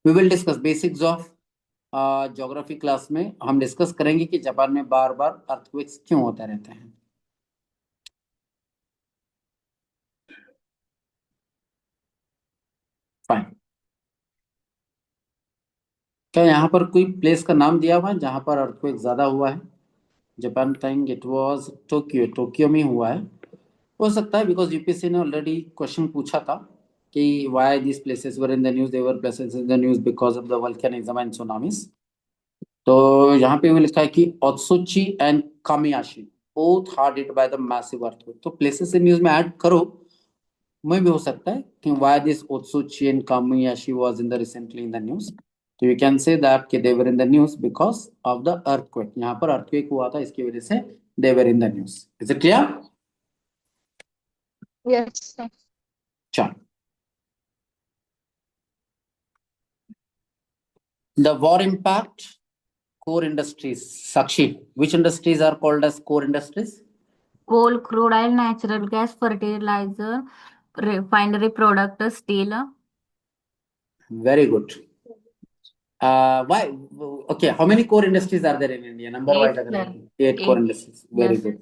We will discuss basics of geography class में. हम डिस्कस करेंगे कि जापान में बार बार अर्थक्वेक्स क्यों होते रहते हैं. क्या यहाँ पर कोई प्लेस का नाम दिया हुआ है जहां पर अर्थक्वेक ज्यादा हुआ है? Japan think it was Tokyo, Tokyo में हुआ है। हो सकता है बिकॉज यूपीएससी ने ऑलरेडी क्वेश्चन पूछा था कि why this places were in the news, they were places in the news because of the volcanism and tsunamis. तो यहाँ पे भी लिखा है कि Otsuchi and Kamiyashi both hard hit by the massive earthquake. तो प्लेसेस इन न्यूज में add करो, में भी हो सकता है कि why this Otsuchi and Kamiyashi was in the recently in the news. तो यू कैन से दैट कि they were in the news because of the earthquake. यहाँ पर अर्थक्वेक हुआ था, इसकी वजह से they were in the news. Is it clear? Yes, sir. चलो, the war impact core industries. Sakshi, which industries are called as core industries? Coal, crude oil, natural gas, fertilizer, refinery product, steel. Very good. Why? Okay, how many core industries are there in India? Number Eight, wise, sir. 8 core Eight. industries. Very Yes. good.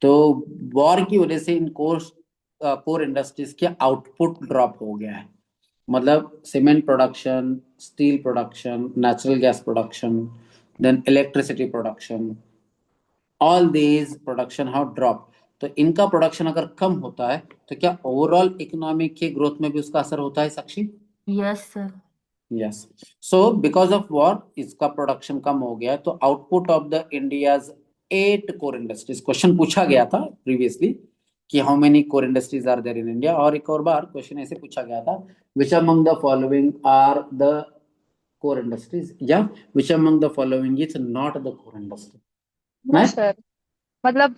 तो war की वजह से इन core industries के output drop हो गया है। मतलब cement production, steel production, natural gas production, then electricity production, all these production have drop. तो इनका प्रोडक्शन अगर कम होता है तो क्या ओवरऑल इकोनॉमी के ग्रोथ में भी उसका असर होता है Sakshi? Yes, sir. Yes. So because of war इसका प्रोडक्शन कम हो गया है। तो output of the India's 8 core industries, question पूछा गया था प्रीवियसली कि how many core industries are there in India, और एक और बार क्वेश्चन ऐसे पूछा गया था which among the following are the core industries, या which among the following is not the core industry. No, sir. मतलब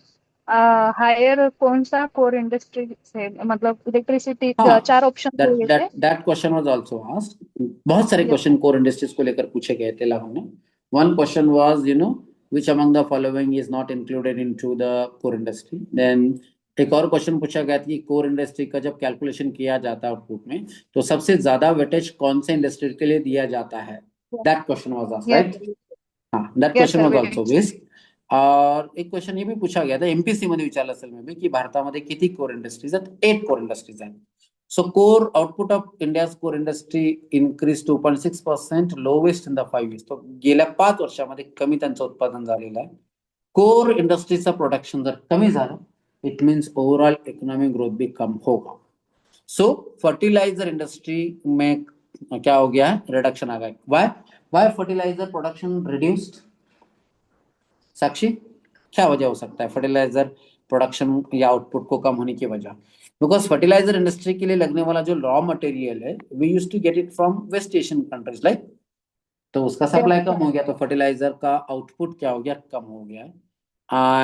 हायर कौन सा कोर इंडस्ट्री है? मतलब इलेक्ट्रिसिटी, हाँ, 4 ऑप्शन दिए थे। that question was also asked. बहुत सारे Yes. क्वेश्चन कोर इंडस्ट्रीज को लेकर पूछे गए थे लागू में। One question was, which among the following is not included into the core industry. Then एक और क्वेश्चन पूछा गया था कि कोर इंडस्ट्री का जब कैलकुलेशन किया जाता है आउटपुट में तो सबसे ज्यादा वेटेज कौन से इंडस्ट्री के लिए दिया जाता है? That question was asked, Yes. right? हाँ, that Yes, question sir. was Very also good. asked. और एक क्वेश्चन ये भी पूछा गया था एमपीसी मध्ये विचारलं असेल मे बी की भारतामध्ये किती कोर इंडस्ट्रीज आहेत? 8 कोर इंडस्ट्रीज आहेत. So core output of India's core industry increased 2.6%, lowest in the 5 years. तो गेल्या 5 वर्षामध्ये कमी त्यांचं उत्पादन झालेलं आहे. कोर इंडस्ट्रीजचं प्रोडक्शन जर कमी झालं it means overall economic growth भी कम होगा. सो फर्टिलाइजर इंडस्ट्री में क्या हो गया है? रिडक्शन आ गया. Why fertiliser production reduced? Sakshi, क्या वजह हो सकता है फर्टिलाइजर प्रोडक्शन या आउटपुट को कम होने की वजह? बिकॉज फर्टिलाइजर इंडस्ट्री के लिए लगने वाला जो रॉ मटेरियल है we use to get it from West Asian countries like, तो उसका सप्लाई कम हो गया तो फर्टिलाइजर का आउटपुट क्या हो गया? कम हो गया है.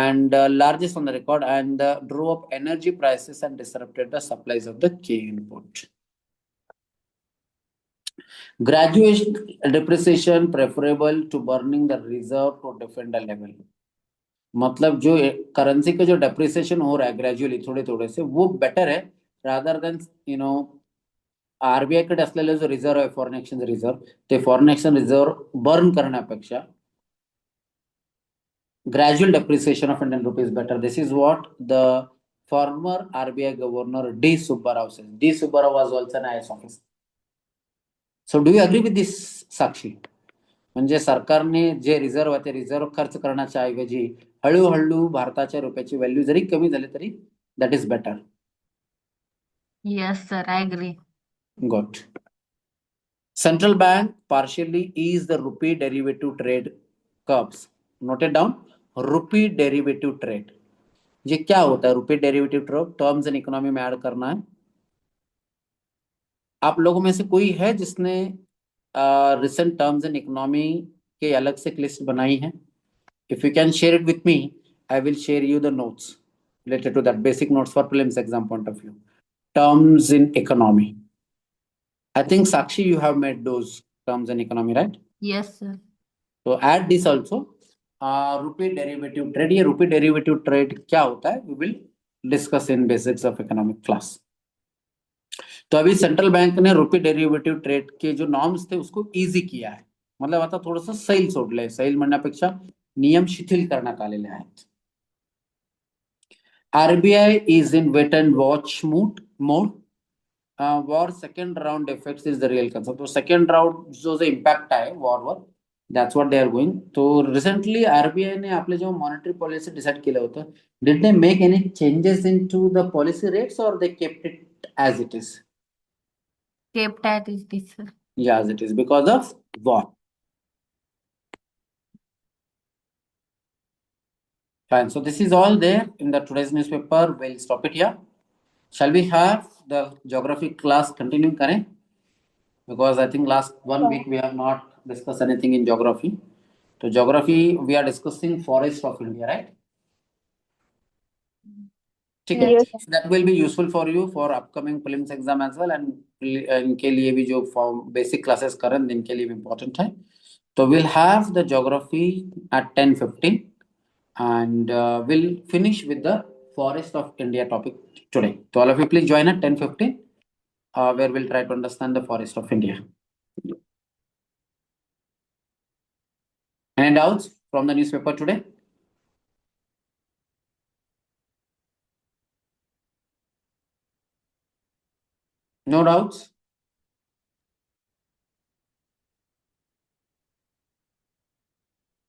And largest on the record and drew up energy prices and disrupted the supplies of the key input. Graduation depreciation preferable to burning the reserve to defend the level. मतलब जो currency का जो डेप्रिसिएशन हो रहा है gradually थोड़े थोड़े से वो बेटर है रादर देन आरबीआय कडे असलेले जो रिझर्व आहे फॉरेन एक्सचेंज रिझर्व, ते फॉरेन एक्सचेंज रिझर्व बर्न करण्यापेक्षा gradual depreciation of Indian rupees better. This is what the former RBI governor D Subbarao says. D Subbarao was also an IAS officer. So do you agree with this Sakshi? म्हणजे सरकारने जे reserve आहे ते reserve खर्च करण्याच्या ऐवजी हळूहळू भारताच्या रुपयाची व्हॅल्यू जरी कमी झाली तरी that is better. Yes, sir. I agree. Good. Central bank partially ease the rupee derivative trade curbs. Note it down. Rupee derivative trade. ये क्या होता है rupee derivative trade? Terms and economy में ऐड करना है. आप लोगों में से कोई है जिसने रिसेंट टर्म्स एंड इकोनॉमी के अलग से एक लिस्ट बनाई है? If you can share it with me, I will share you the notes related to that, basic notes for prelims exam point of view. Terms in economy. I think Sakshi, you have made those terms in economy, right? Yes, sir. So add this also. Rupee derivative trade. ये rupee derivative trade क्या होता है? We will discuss in basics of economic class. तो अभी central bank ने रुपी derivative trade के जो norms थे उसको इझी किया आहे. मतलब आता थोडंसं सैल सोडलंय. सैल म्हणण्यापेक्षा नियम शिथिल करण्यात आलेले आहेत. RBI is in wait and watch mode. War second round effects is the real concern. तो सेकंड राउंड जो इम्पॅक्ट आहे वॉरवर That's what they are going. So recently RBI ने आपले जो monetary policy decide केलं होतं, did they make any changes into the policy rates or they kept it as it is? Kept as it is, sir. Yeah, as it is because of war. Fine. So this is all there in the today's newspaper. We'll stop it here. Shall we have the geography class continue, Karen? Because I think last 1 week we have not discussed anything in geography. So geography, we are discussing forest of India, right? ठीक है, Yes. so that will be useful for you for upcoming prelims exam as well, and इनके लिए भी जो basic classes कर रहे हैं इनके लिए भी important है. So we'll have the geography at 10:15 and we'll finish with the forest of India topic today. So all of you please join at 10:15 where we'll try to understand the forest of India. Any doubts from the newspaper today? No doubts?